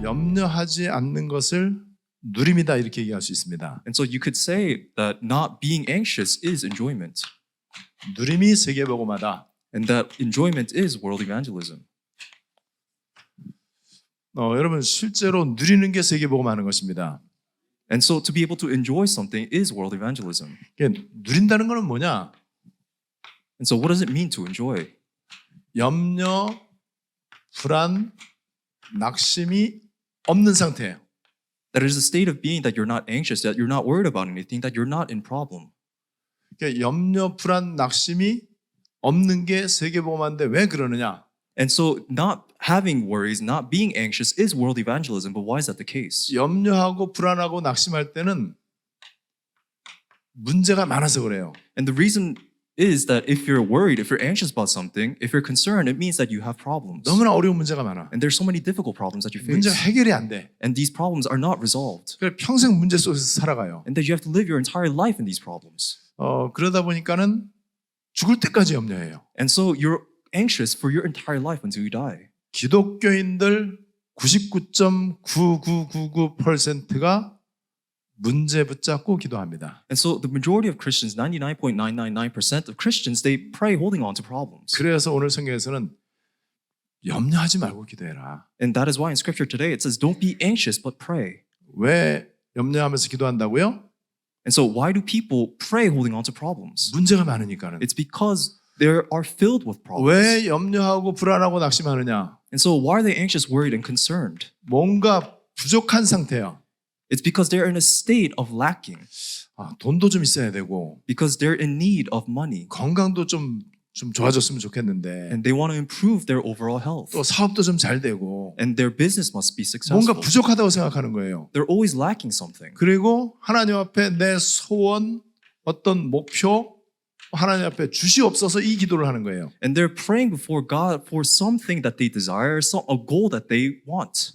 염려하지 않는 것을 누림이다 이렇게 얘기할 수 있습니다. And so you could say that not being anxious is enjoyment, 누림이 세계복음화다. and that enjoyment is world evangelism. 여러분 실제로 누리는 게 세계복음화하는 것입니다. And so to be able to enjoy something is world evangelism. 누린다는 것은 뭐냐? And so what does it mean to enjoy? 염려, 불안, 낙심이 없는 상태예요. That is a state of being that you're not anxious, that you're not worried about anything, that you're not in problem. 염려, 불안, 낙심이 없는 게 세계복음화인데 왜 그러느냐? And so not having worries, not being anxious is world evangelism, but why is that the case? 염려하고 불안하고 낙심할 때는 문제가 많아서 그래요. And the reason is that if you're worried, if you're anxious about something, if you're concerned, it means that you have problems. 너무나 어려운 문제가 많아. And there's so many difficult problems that you 문제 face. 해결이 안 돼. And these problems are not resolved. 그래서 평생 문제 속에서 살아가요. And that you have to live your entire life in these problems. 그러다 보니까는 죽을 때까지 염려해요. And so you're anxious for your entire life until you die. 기독교인들 99.9999%가 문제 붙잡고 기도합니다. And so the majority of Christians, 99.999% of Christians, they pray holding on to problems. 그래서 오늘 성경에서는 염려하지 말고 기도해라. And that is why in scripture today it says, don't be anxious, but pray. 왜 염려하면서 기도한다고요? And so why do people pray holding on to problems? 문제가 많으니까는. It's because they are filled with problems. 왜 염려하고 불안하고 낙심하느냐? And so why are they anxious, worried, and concerned? 뭔가 부족한 상태야. It's because they're in a state of lacking. 돈도 좀 있어야 되고 Because they're in need of money. 건강도 좀 좋아졌으면 좋겠는데 And they want to improve their overall health. 또 사업도 좀 잘 되고 And their business must be 뭔가 successful. 부족하다고 생각하는 거예요. They're always lacking something. 그리고 하나님 앞에 내 소원, 어떤 목표 하나님 앞에 주시옵소서 이 기도를 하는 거예요. And they're praying before God for something that they desire, a goal that they want.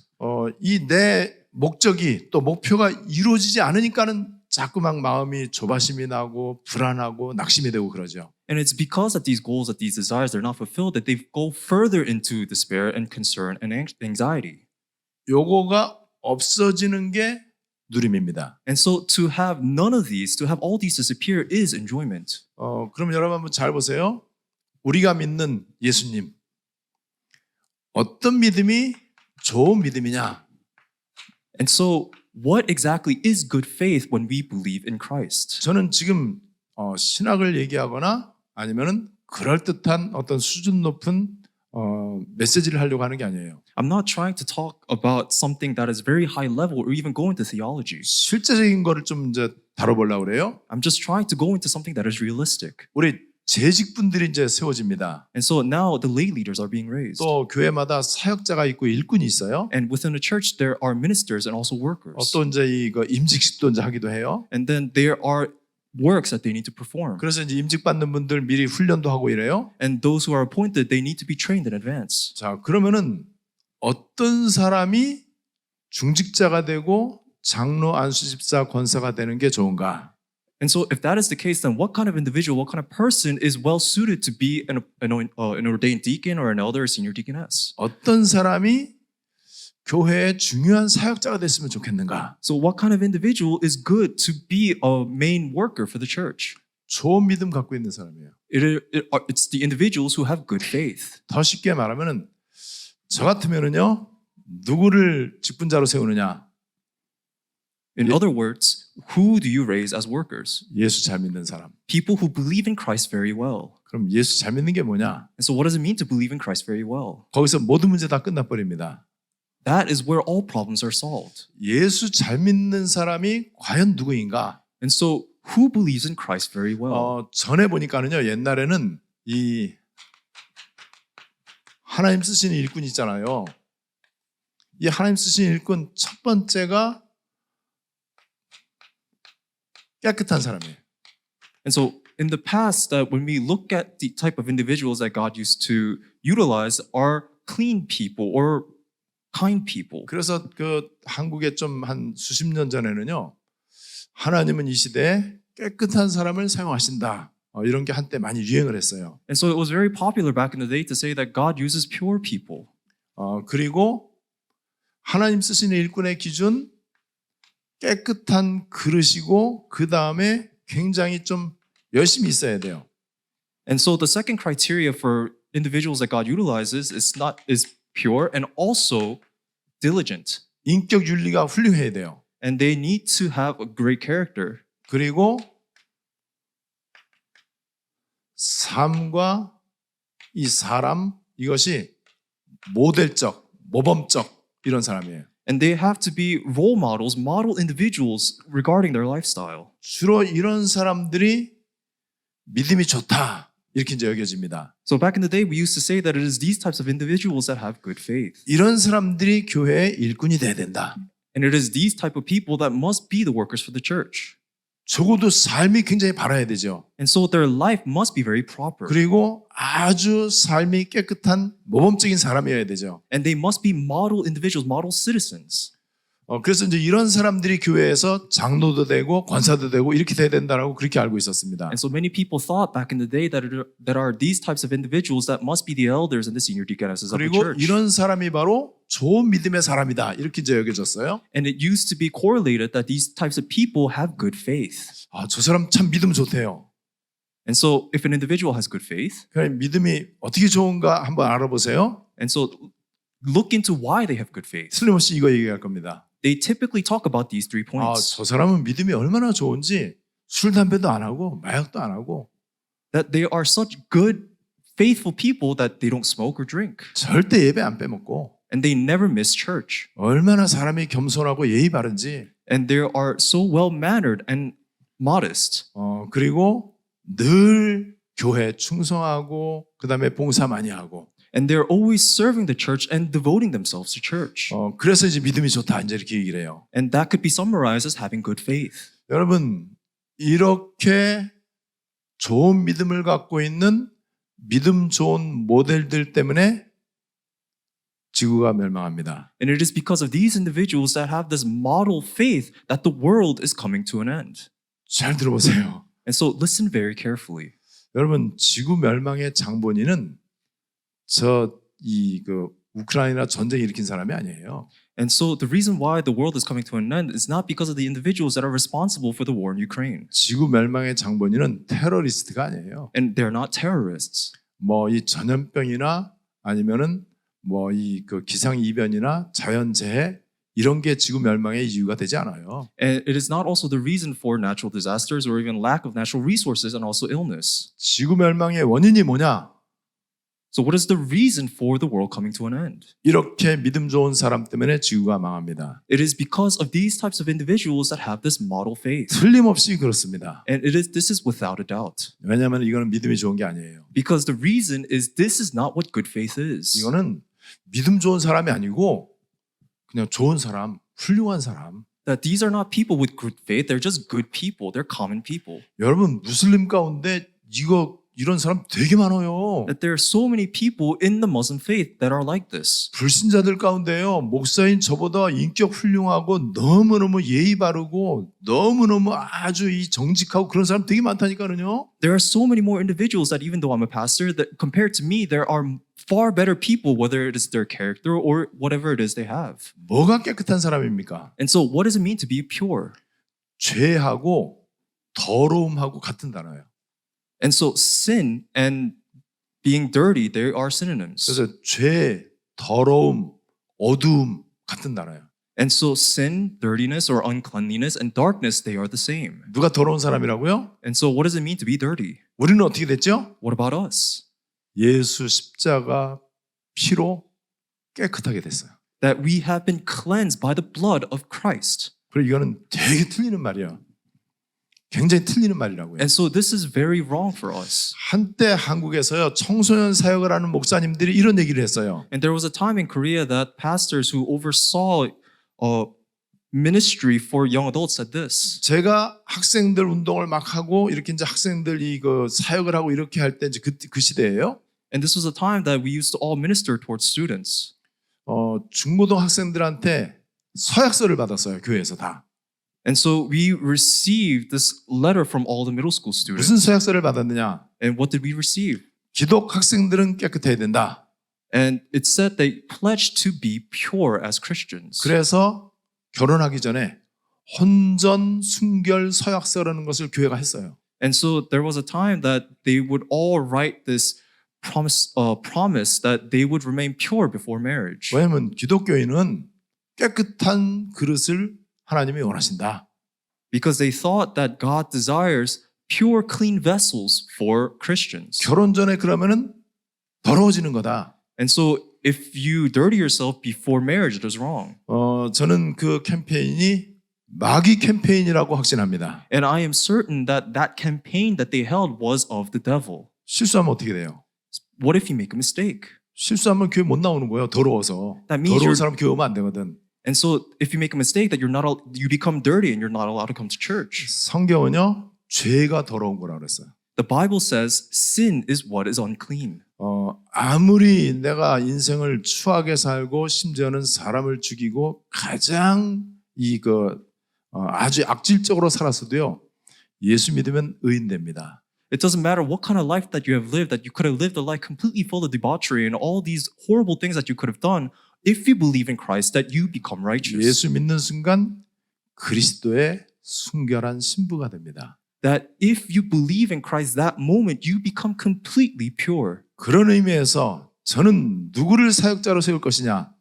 이 내 목적이 또 목표가 이루어지지 않으니까는 자꾸만 마음이 조바심이 나고 불안하고 낙심이 되고 그러죠. And it's because that these goals, that these desires, they're not fulfilled, that they go further into despair and concern and anxiety. 요거가 없어지는 게 누림입니다. And so to have none of these, to have all these disappear is enjoyment. 그럼 여러분 한번 잘 보세요. 우리가 믿는 예수님. 어떤 믿음이 좋은 믿음이냐? And so what exactly is good faith when we believe in Christ? 저는 지금 신학을 얘기하거나 아니면은 그럴듯한 어떤 수준 높은 메시지를 하려고 하는 게 아니에요. I'm not trying to talk about something that is very high level or even go into theology. 실제적인 거를 좀 이제 다뤄보려고 그래요. I'm just trying to go into something that is realistic. 우리 재직분들이 이제 세워집니다. And so now the lay leaders are being raised. 또 교회마다 사역자가 있고 일꾼이 있어요. And within the church there are ministers and also workers. 또 이제 이거 임직식도 이제 하기도 해요. And then there are works that they need to perform. 그래서 이제 임직 받는 분들 미리 훈련도 하고 이래요. And those who are appointed, they need to be trained in advance. 자, 그러면은 어떤 사람이 중직자가 되고 장로 안수집사 권사가 되는 게 좋은가? And so if that is the case, then what kind of individual, what kind of person is well suited to be an ordained deacon or an elder or senior deaconess? 어떤 사람이 교회의 중요한 사역자가 됐으면 좋겠는가? So what kind of individual is good to be a main worker for the church? 좋은 믿음 갖고 있는 사람이에요. It's the individuals who have good faith. 더 쉽게 말하면은 저 같으면은요 누구를 직분자로 세우느냐? In other words, who do you raise as workers? 예수 잘 믿는 사람. People who believe in Christ very well. 그럼 예수 잘 믿는 게 뭐냐? And so what does it mean to believe in Christ very well? 거기서 모든 문제 다 끝나버립니다. That is where all problems are solved. 예수 잘 믿는 사람이 과연 누구인가? And so who believes in Christ very well? 전에 보니까는요 옛날에는 이 하나님 쓰시는 일꾼 있잖아요. 이 하나님 쓰시는 일꾼 첫 번째가 깨끗한 사람이에요. And so in the past, when we look at the type of individuals that God used to utilize are clean people or kind people. 그래서 그 한국에 좀 한 수십 년 전에는요. 하나님은 이 시대에 깨끗한 사람을 사용하신다. 이런 게 한때 많이 유행을 했어요. And so it was very popular back in the day to say that God uses pure people. 그리고 하나님 쓰시는 일꾼의 기준 깨끗한 그릇이고 그 다음에 굉장히 좀 열심히 있어야 돼요. And so the second criteria for individuals that God utilizes is pure and also diligent. 인격 윤리가 훌륭해야 돼요. And they need to have a great character. 그리고 삶과 이 사람 이것이 모델적, 모범적 이런 사람이에요. And they have to be role models, model individuals regarding their lifestyle. 주로 이런 사람들이 믿음이 좋다 이렇게 이제 여겨집니다. So back in the day, we used to say that it is these types of individuals that have good faith. 이런 사람들이 교회의 일꾼이 돼야 된다. And it is these type of people that must be the workers for the church. 적어도 삶이 굉장히 바라야 되죠. And so their life must be very proper. 그리고 아주 삶이 깨끗한 모범적인 사람이어야 되죠. And they must be model individuals, model citizens. 그래서 이제 이런 사람들이 교회에서 장로도 되고 권사도 되고 이렇게 돼야 된다라고 그렇게 알고 있었습니다. And so many people thought back in the day that are these types of individuals that must be the elders and the senior deaconesses of the 그리고 church. 이런 사람이 바로 좋은 믿음의 사람이다 이렇게 이제 여겨졌어요. And it used to be correlated that these types of people have good faith. 저 사람 참 믿음 좋대요. And so if an individual has good faith, 그럼 믿음이 어떻게 좋은가 한번 알아보세요. and so look into why they have good faith. 틀림없이 이거 얘기할 겁니다. They typically talk about these 3 points. 저 사람은 믿음이 얼마나 좋은지 술 담배도 안 하고 마약도 안 하고 That they are such good, faithful people that they don't smoke or drink. 절대 예배 안 빼먹고 And they never miss church. 얼마나 사람이 겸손하고 예의 바른지 And they are so well-mannered and modest. 그리고 늘 교회 충성하고 그다음에 봉사 많이 하고 And they're always serving the church and devoting themselves to church. 그래서 이제 믿음이 좋다 이제 이렇게 얘기를 해요. And that could be summarized as having good faith. 여러분 이렇게 좋은 믿음을 갖고 있는 믿음 좋은 모델들 때문에 지구가 멸망합니다. And it is because of these individuals that have this model faith that the world is coming to an end. 잘 들어보세요. And so listen very carefully. 여러분 지구 멸망의 장본인은 우크라이나 전쟁 일으킨 사람이 아니에요. And so the reason why the world is coming to an end is not because of the individuals that are responsible for the war in Ukraine. 지구 멸망의 장본인은 테러리스트가 아니에요. And they're not terrorists. 이 전염병이나 아니면은 기상 이변이나 자연 재해 이런 게 지구 멸망의 이유가 되지 않아요. And it is not also the reason for natural disasters or even lack of natural resources and also illness. 지구 멸망의 원인이 뭐냐? So what is the reason for the world coming to an end? 이렇게 믿음 좋은 사람 때문에 지구가 망합니다. It is because of these types of individuals that have this model faith. 틀림없이 그렇습니다. And this is without a doubt. 왜냐하면 이거는 믿음이 좋은 게 아니에요. Because the reason is this is not what good faith is. 이거는 믿음 좋은 사람이 아니고 그냥 좋은 사람, 훌륭한 사람. That these are not people with good faith. They're just good people. They're common people. 여러분 무슬림 가운데 이런 사람 되게 많아요. That there are so many people in the Muslim faith that are like this. 불신자들 가운데요. 목사인 저보다 인격 훌륭하고 너무너무 예의 바르고 너무너무 아주 정직하고 그런 사람 되게 많다니까요. There are so many more individuals that even though I'm a pastor, that compared to me, there are far better people, whether it is their character or whatever it is they have. 뭐가 깨끗한 사람입니까? And so what does it mean to be pure? 죄하고 더러움하고 같은 단어예요. And so sin and being dirty, they are synonyms. 그래서 죄, 더러움, 어두움 같은 단어예요. And so sin, dirtiness, or uncleanliness, and darkness, they are the same. 누가 더러운 사람이라고요? And so what does it mean to be dirty? 우리는 어떻게 됐죠? What about us? 예수 십자가 피로 깨끗하게 됐어요. That we have been cleansed by the blood of Christ. 그리고 이거는 되게 틀리는 말이에요. 굉장히 틀리는 말이라고요. And so this is very wrong for us. 한때 한국에서요 청소년 사역을 하는 목사님들이 이런 얘기를 했어요. And there was a time in Korea that pastors who oversaw ministry for young adults said this. 제가 학생들 운동을 막 하고 이렇게 이제 학생들이 사역을 하고 이렇게 할 때 이제 그 시대예요. And this was a time that we used to all minister towards students. 중고등 학생들한테 서약서를 받았어요 교회에서 다. And so we received this letter from all the middle school students. 무슨 서약서를 받았느냐? And what did we receive? 기독 학생들은 깨끗해야 된다. And it said they pledged to be pure as Christians. 그래서 결혼하기 전에 혼전, 순결, 서약서라는 것을 교회가 했어요. And so there was a time that they would all write this promise that they would remain pure before marriage. 왜냐하면 기독교인은 깨끗한 그릇을 하나님이 원하신다. Because they thought that God desires pure, clean vessels for Christians. 결혼 전에 그러면은 더러워지는 거다. And so if you dirty yourself before marriage, it is wrong. 저는 그 캠페인이 마귀 캠페인이라고 확신합니다. And I am certain that that campaign that they held was of the devil. 실수하면 어떻게 돼요? What if you make a mistake? 실수하면 교회 못 나오는 거예요. 더러워서. That means 더러운 you're- 사람 교회 오면 안 되거든. And so if you make a mistake, that you become dirty and you're not allowed to come to church. 성경은요, 죄가 더러운 거라고 그랬어요. The Bible says sin is what is unclean. 아무리 내가 인생을 추하게 살고 심지어는 사람을 죽이고 가장 아주 악질적으로 살았어도요, 예수 믿으면 의인됩니다. It doesn't matter what kind of life that you have lived, that you could have lived a life completely full of debauchery and all these horrible things that you could have done. If you believe in Christ, that you become righteous. 예수 믿는 순간 그리스도의 순결한 신부가 됩니다. That if you believe in Christ, that moment you become completely pure. 그런 의미에서 저는 누구를 사역자로 세울 것이냐?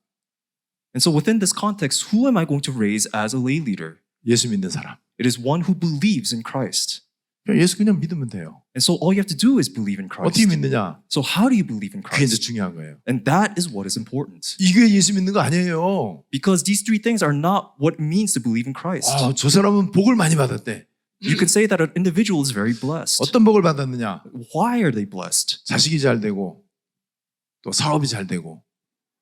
And so within this context, who am I going to raise as a lay leader? 예수 믿는 사람. It is one who believes in Christ. 예수 그냥 믿으면 돼요. And so all you have to do is believe in Christ. 어떻게 믿느냐? So how do you believe in 그게 이제 Christ? 중요한 거예요. And that is what is important. 이게 예수 믿는 거 아니에요. Because these three things are not what it means to believe in Christ. 저 사람은 복을 많이 받았대. You can say that an individual is very blessed. 어떤 복을 받았느냐? Why are they blessed? 자식이 잘 되고 또 사업이 잘 되고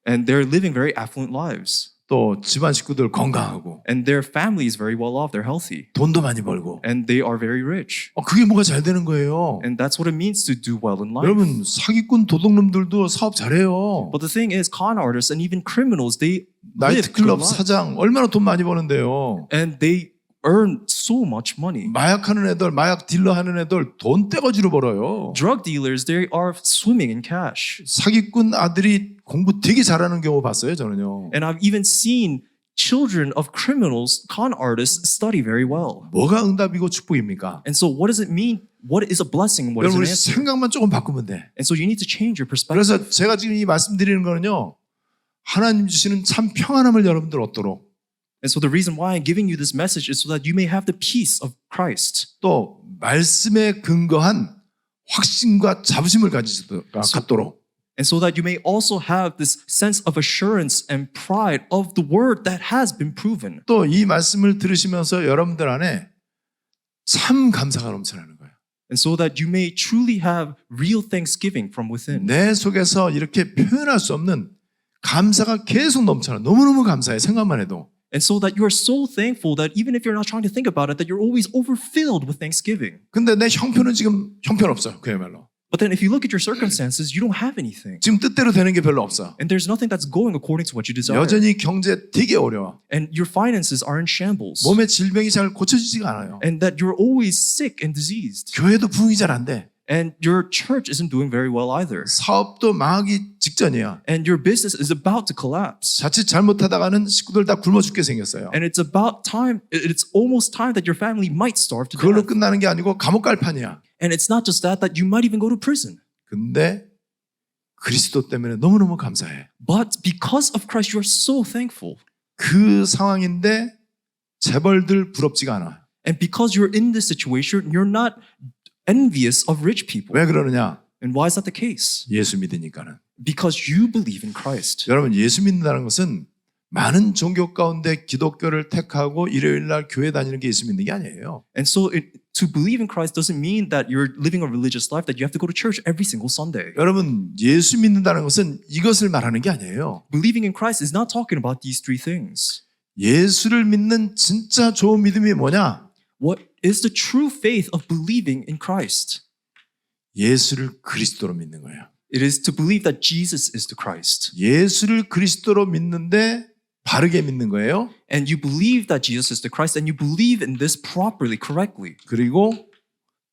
And they're living very affluent lives. 또 집안 식구들 건강하고 And their family is very well off. They're healthy. 돈도 많이 벌고 And they are very rich. 그게 뭐가 잘 되는 거예요. And that's what it means to do well in life. 여러분 사기꾼 도둑놈들도 사업 잘해요. But the thing is, con artists and even criminals, they live good 나이트클럽 lives. 사장 얼마나 돈 많이 버는데요. And they earn so much money. 마약하는 애들, 마약 딜러 하는 애들 돈 떼거지로 벌어요. Drug dealers, they are swimming in cash. 사기꾼 아들이 공부 되게 잘하는 경우 봤어요, 저는요. And I've even seen children of criminals, con artists, study very well. 뭐가 응답이고 축복입니까? And so what does it mean? What is a blessing and what is 여러분 an 우리 answer? 생각만 조금 바꾸면 돼. And so you need to change your perspective. 그래서 제가 지금 이 말씀드리는 거는요. 하나님 주시는 참 평안함을 여러분들 얻도록 And so the reason why I'm giving you this message is so that you may have the peace of Christ. 또 말씀에 근거한 확신과 자부심을 갖도록 And so that you may also have this sense of assurance and pride of the word that has been proven. 또 이 말씀을 들으시면서 여러분들 안에 참 감사가 넘쳐나는 거예요. And so that you may truly have real thanksgiving from within. 내 속에서 이렇게 표현할 수 없는 감사가 계속 넘쳐나. 너무너무 감사해. 생각만 해도. And so that you are so thankful that even if you're not trying to think about it, that you're always overfilled with thanksgiving. 근데 내 형편은 지금 형편없어요. 그야말로. But then if you look at your circumstances, you don't have anything. 지금 뜻대로 되는 게 별로 없어. And there's nothing that's going according to what you desire. 여전히 경제 되게 어려워. And your finances are in shambles. 몸의 질병이 잘 고쳐지지가 않아요. And that you're always sick and diseased. 교회도 부흥이 잘 안 돼. And your church isn't doing very well either. 사업도 망하기 직전이야. And your business is about to collapse. 자칫 잘못하다가는 식구들 다 굶어 죽게 생겼어요. And it's almost time that your family might starve to 그걸로 death. 끝나는 게 아니고 감옥 갈 판이야. And it's not just that you might even go to prison. 근데 그리스도 때문에 너무너무 감사해. But because of Christ, you are so thankful. 그 상황인데 재벌들 부럽지가 않아. And because you're in this situation, you're not envious of rich people. 왜 그러느냐? And why is that the case? 예수 믿으니까는. Because you believe in Christ. 여러분 예수 믿는다는 것은 많은 종교 가운데 기독교를 택하고 일요일 날 교회 다니는 게 예수 믿는 게 아니에요. And so to believe in Christ doesn't mean that you're living a religious life, that you have to go to church every single Sunday. 여러분 예수 믿는다는 것은 이것을 말하는 게 아니에요. Believing in Christ is not talking about these three things. 예수를 믿는 진짜 좋은 믿음이 뭐냐? What is the true faith of believing in Christ? 예수를 그리스도로 믿는 거예요. It is to believe that Jesus is the Christ. 예수를 그리스도로 믿는데 바르게 믿는 거예요. And you believe that Jesus is the Christ and you believe in this properly, correctly. 그리고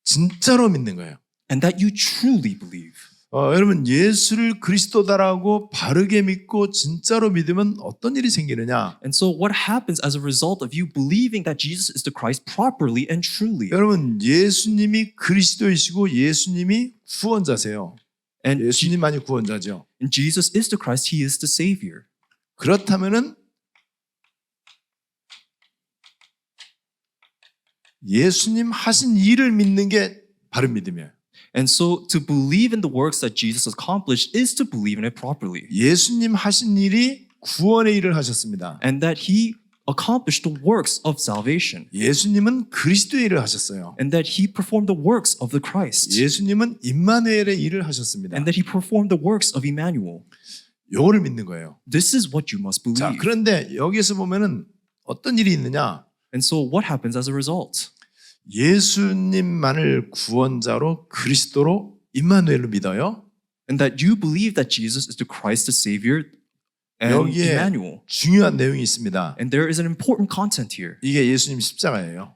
진짜로 믿는 거예요. And that you truly believe. 여러분 예수를 그리스도다라고 바르게 믿고 진짜로 믿으면 어떤 일이 생기느냐? And so what happens as a result of you believing that Jesus is the Christ properly and truly? 여러분 예수님이 그리스도이시고 예수님이 구원자세요. And, 예수님만이 구원자죠. and Jesus is the Christ, he is the Savior. 그렇다면은 예수님 하신 일을 믿는 게 바른 믿음이에요. And so to believe in the works that Jesus accomplished is to believe in it properly. 예수님 하신 일이 구원의 일을 하셨습니다. And that he accomplished the works of salvation. 예수님은 그리스도의 일을 하셨어요. And that he performed the works of the Christ. 예수님은 임마누엘의 일을 하셨습니다. And that he performed the works of Emmanuel. 요거를 믿는 거예요. This is what you must 자, believe. 그런데 여기에서 보면은 어떤 일이 있느냐? And so what happens as a result? 예수님만을 구원자로 그리스도로 임마누엘로 믿어요. And that you believe that Jesus is the Christ, the Savior, and 여기에 Emmanuel. 중요한 내용이 있습니다. And there is an important content here. 이게 예수님 십자가예요.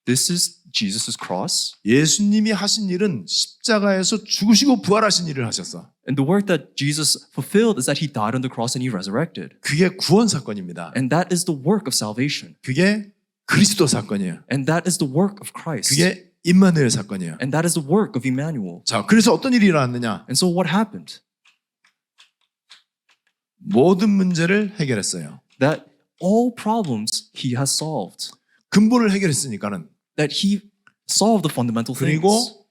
This is Jesus' cross. 예수님이 하신 일은 십자가에서 죽으시고 부활하신 일을 하셨어. And the work that Jesus fulfilled is that he died on the cross and he resurrected. 그게 구원 사건입니다. And that is the work of salvation. 그게 그리스도 사건이에요. And that is the work of Christ. 그게 임마누엘 사건이에요. And that is the work of Emmanuel. 자, 그래서 어떤 일이 일어났느냐? And so what happened? 모든 문제를 해결했어요. That all problems he has solved. 근본을 해결했으니까는. That he solved the fundamental things. 그리고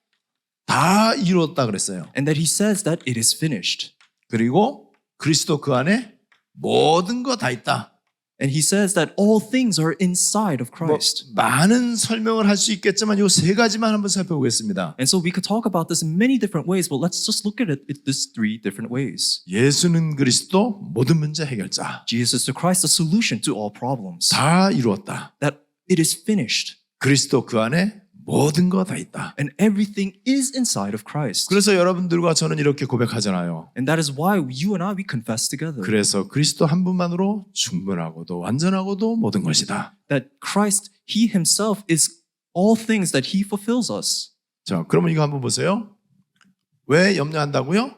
다 이루었다 그랬어요. And that he says that it is finished. 그리고 그리스도 그 안에 모든 거 다 있다. And he says that all things are inside of Christ. 많은 설명을 할 수 있겠지만 이 세 가지만 한번 살펴보겠습니다. And so we could talk about this in many different ways, but let's just look at it in these three different ways. 예수는 그리스도 모든 문제 해결자. Jesus the Christ, the solution to all problems. 다 이루었다. That it is finished. 그리스도 그 안에 모든 거 다 있다. And everything is inside of Christ. 그래서 여러분들과 저는 이렇게 고백하잖아요. And that is why you and I, we confess together. 그래서 그리스도 한 분만으로 충분하고도 완전하고도 모든 것이다. That Christ, he himself is all things that he fulfills us. 자, 그러면 이거 한번 보세요. 왜 염려한다고요?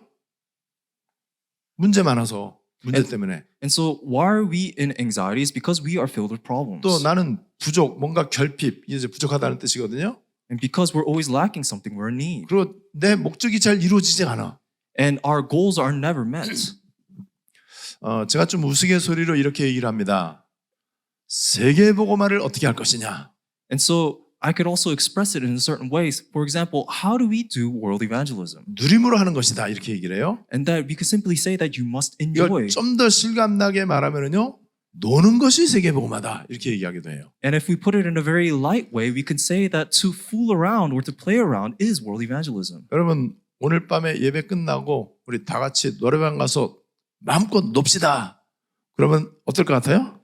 문제 많아서, 문제 때문에. And so why are we in anxieties? Because we are filled with problems. 또 나는 부족, 뭔가 결핍, 이제 부족하다는 뜻이거든요. And because we're always lacking something, we're in need. 그리고 내 목적이 잘 이루어지지 않아. And our goals are never met. 제가 좀 우스갯소리로 이렇게 얘기를 합니다. 세계복음화를 어떻게 할 것이냐. And so I could also express it in certain ways. For example, how do we do world evangelism? 누림으로 하는 것이다 이렇게 얘기를 해요. And that we could simply say that you must 이걸 enjoy. 좀 더 실감나게 말하면요, 노는 것이 세계복음화다 이렇게 얘기하기도 해요. And if we put it in a very light way, we can say that to fool around or to play around is world evangelism. 여러분 오늘 밤에 예배 끝나고 우리 다 같이 노래방 가서 마음껏 놉시다. 그러면 어떨 것 같아요?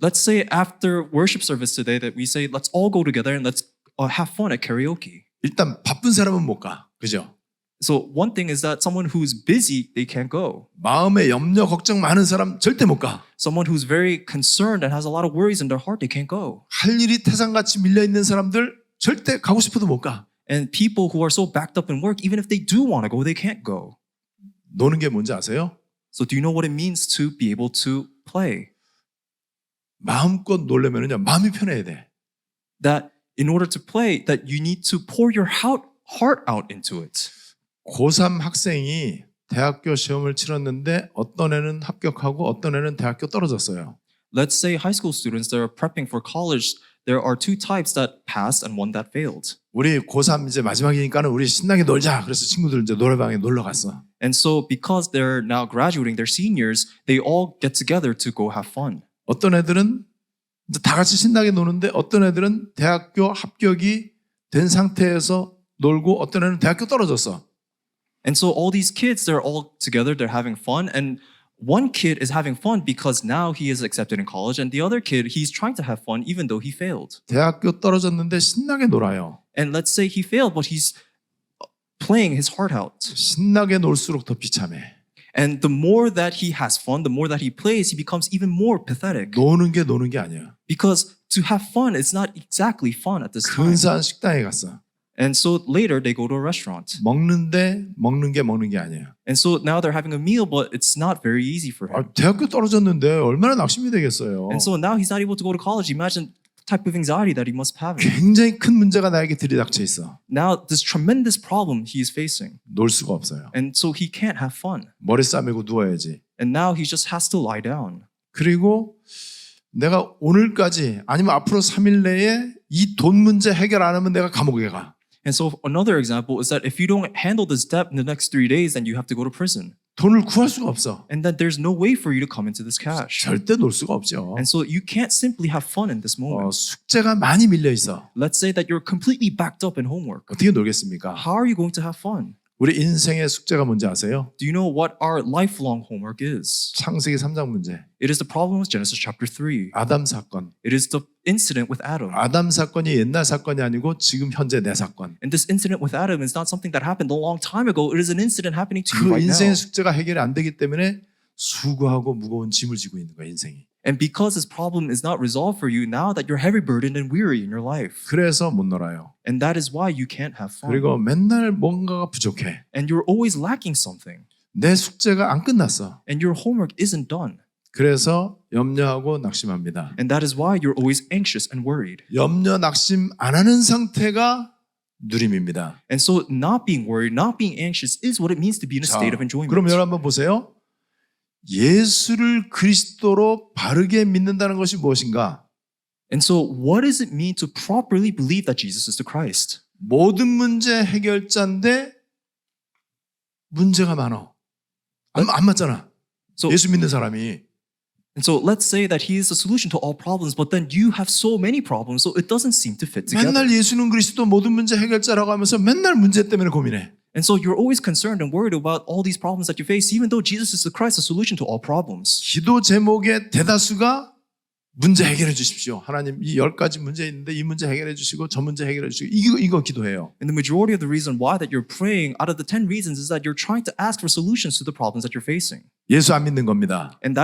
Let's say after worship service today that we say, let's all go together and let's have fun at karaoke. 일단 바쁜 사람은 못 가. 그죠? So one thing is that someone who's busy, they can't go. 마음에 염려 걱정 많은 사람 절대 못 가. Someone who's very concerned and has a lot of worries in their heart, they can't go. 할 일이 태산같이 밀려 있는 사람들 절대 가고 싶어도 못 가. And people who are so backed up in work, even if they do want to go, they can't go. 노는 게 뭔지 아세요? So do you know what it means to be able to play? 마음껏 놀려면요 마음이 편해야 돼. That in order to play, that you need to pour your heart out into it. 고3 학생이 대학교 시험을 치렀는데 어떤 애는 합격하고 어떤 애는 대학교 떨어졌어요. Let's say high school students that are prepping for college, there are two types that passed and one that failed. 우리 고3 이제 마지막이니까는 우리 신나게 놀자. 그래서 친구들 이제 노래방에 놀러 갔어. And so because they're now graduating, they're seniors, they all get together to go have fun. 어떤 애들은 이제 다 같이 신나게 노는데 어떤 애들은 대학교 합격이 된 상태에서 놀고 어떤 애는 대학교 떨어졌어. And so all these kids, they're all together, they're having fun. And one kid is having fun because now he is accepted in college. And the other kid, he's trying to have fun even though he failed. 대학교 떨어졌는데 신나게 놀아요. And let's say he failed, but he's playing his heart out. 신나게 놀수록 더 비참해. And the more that he has fun, the more that he plays, he becomes even more pathetic. 노는 게 아니야. Because to have fun, it's not exactly fun at this time. 근사한 식당에 갔어. And so later they go to a restaurant. 먹는데 먹는 게 아니에요. And so now they're having a meal, but it's not very easy for him. 대학교 떨어졌는데 얼마나 낙심이 되겠어요. And so now he's not able to go to college. Imagine the type of anxiety that he must have. 굉장히 큰 문제가 나에게 들이닥쳐 있어. Now this tremendous problem he is facing. 놀 수가 없어요. And so he can't have fun. 머리 싸매고 누워야지. And now he just has to lie down. 그리고 내가 오늘까지 아니면 앞으로 3일 내에 이 돈 문제 해결 안 하면 내가 감옥에 가. And so another example is that if you don't handle this debt in the next 3 days, then you have to go to prison. 돈을 구할 수가 없어. And then there's no way for you to come into this cash. 절대 놀 수가 없죠. And so you can't simply have fun in this moment. 숙제가 많이 밀려 있어. Let's say that you're completely backed up in homework. 어떻게 놀겠습니까? How are you going to have fun? 우리 인생의 숙제가 뭔지 아세요? Do you know what our lifelong homework is? 창세기 3장 문제. It is the problem with Genesis chapter 3. 아담 사건. It is the incident with Adam. 아담 사건이 옛날 사건이 아니고 지금 현재 내 사건. And this incident with Adam is not something that happened a long time ago. It is an incident happening to you 그 right now. 인생의 숙제가 해결이 안 되기 때문에 수고하고 무거운 짐을 지고 있는 거야, 인생이. And because this problem is not resolved for you, now that you're heavy burdened and weary in your life. 그래서 못 놀아요. And that is why you can't have fun. 그리고 맨날 뭔가가 부족해. And you're always lacking something. 내 숙제가 안 끝났어. And your homework isn't done. 그래서 염려하고 낙심합니다. And that is why you're always anxious and worried. 염려 낙심 안 하는 상태가 누림입니다. And so not being worried, not being anxious is what it means to be in a 자, state of enjoyment. 그럼 여러분 한번 보세요. 예수를 그리스도로 바르게 믿는다는 것이 무엇인가? And so what does it mean to properly believe that Jesus is the Christ? 모든 문제 해결자인데 문제가 많아. 안 맞잖아. So, 예수 믿는 사람이. and so let's say that he is the solution to all problems, but then you have so many problems, so it doesn't seem to fit together. 맨날 예수는 그리스도 모든 문제 해결자라고 하면서 맨날 문제 때문에 고민해. And so you're always concerned and worried about all these problems that you face, even though Jesus is the Christ, the solution to all problems. 기도 제목의 대다수가 문제 해결해 주십시오. 하나님 이 10가지 문제 있는데 이 문제 해결해 주시고 저 문제 해결해 주시고 이거 기도해요. And the majority of the reason why that you're praying out of the 10 reasons is that you're trying to ask for solutions to the problems that you're facing. 예수 안 믿는 겁니다. And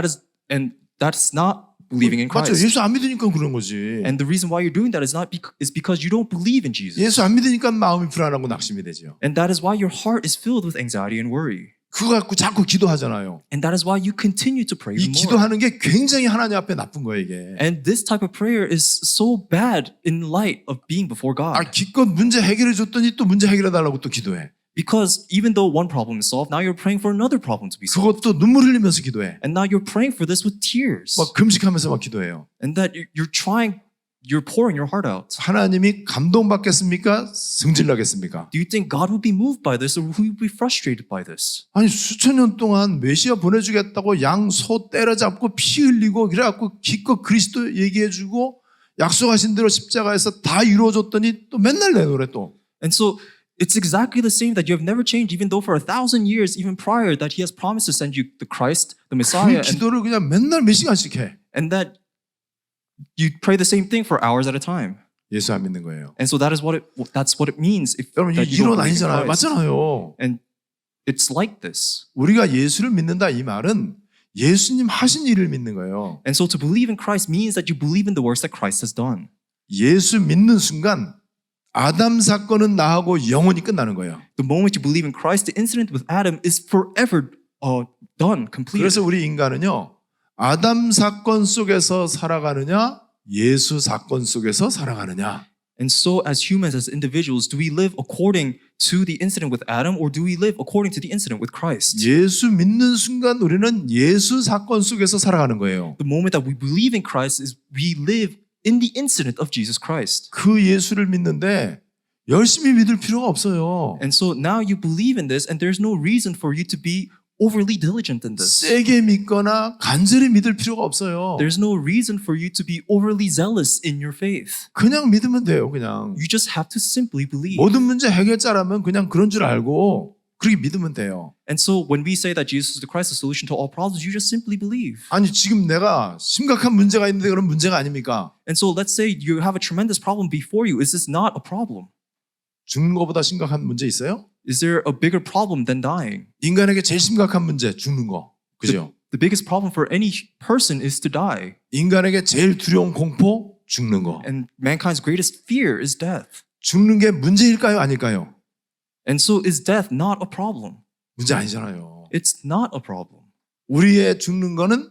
that's not believing in 맞죠? Christ. 예수 안 믿으니까 그런 거지. And the reason why you're doing that is because you don't believe in Jesus. 예수 안 믿으니까 마음이 불안하고 낙심이 되죠. And that is why your heart is filled with anxiety and worry. 그거 갖고 자꾸 기도하잖아요. And that is why you continue to pray 이 even more. 기도하는 게 굉장히 하나님 앞에 나쁜 거예요, 이게. And this type of prayer is so bad in light of being before God. 기껏 문제 해결해 줬더니 또 문제 해결해 달라고 또 기도해. Because even though one problem is solved, now you're praying for another problem to be solved. 그것도 눈물 흘리면서 기도해. And now you're praying for this with tears. 막 금식하면서 막 기도해요. And that you're pouring your heart out. 하나님이 감동받겠습니까? 승질나겠습니까? Do you think God will be moved by this or will he be frustrated by this? 아니 수천 년 동안 메시아 보내주겠다고 양 소 때려잡고 피 흘리고 그래갖고 기껏 그리스도 얘기해주고 약속하신 대로 십자가에서 다 이루어졌더니 또 맨날 내 노래 또. And so it's exactly the same that you have never changed, even though for 1,000 years, even prior, that he has promised to send you the Christ, the 그 Messiah, 기도를 그냥 맨날 몇 시간씩 해. and that you pray the same thing for hours at a time. 예수 안 믿는 거예요. And so that's what it means if 여러분 that 이 you don't 이론 believe in 아니잖아요. Christ. 맞잖아요. And it's like this. 우리가 예수를 믿는다 이 말은 예수님 하신 일을 믿는 거예요. And so to believe in Christ means that you believe in the works that Christ has done. 예수 믿는 순간 아담 사건은 나하고 영원히 끝나는 거예요. The moment you believe in Christ, the incident with Adam is forever done, completed. 그래서 우리 인간은요. 아담 사건 속에서 살아가느냐 예수 사건 속에서 살아가느냐. And so as humans, as individuals, do we live according to the incident with Adam or do we live according to the incident with Christ? 예수 믿는 순간 우리는 예수 사건 속에서 살아가는 거예요. The moment that we believe in Christ is we live in the incident of Jesus Christ. 그 예수를 믿는데 열심히 믿을 필요가 없어요. And so now you believe in this and there's no reason for you to be overly diligent in this. 세게 믿거나 간절히 믿을 필요가 없어요. There's no reason for you to be overly zealous in your faith. 그냥 믿으면 돼요. 그냥. You just have to simply believe. 모든 문제 해결자라면 그냥 그런 줄 알고 그렇게 믿으면 돼요. And so when we say that Jesus is the Christ, the solution to all problems, you just simply believe. 아니 지금 내가 심각한 문제가 있는데 그런 문제가 아닙니까? And so let's say you have a tremendous problem before you. Is this not a problem? 죽는 것보다 심각한 문제 있어요? Is there a bigger problem than dying? 인간에게 제일 심각한 문제 죽는 거. 그죠? The biggest problem for any person is to die. 인간에게 제일 두려운 공포 죽는 거. And mankind's greatest fear is death. 죽는 게 문제일까요? 아닐까요? And so is death not a problem? 문제 아니잖아요. It's not a problem. 우리의 죽는 거는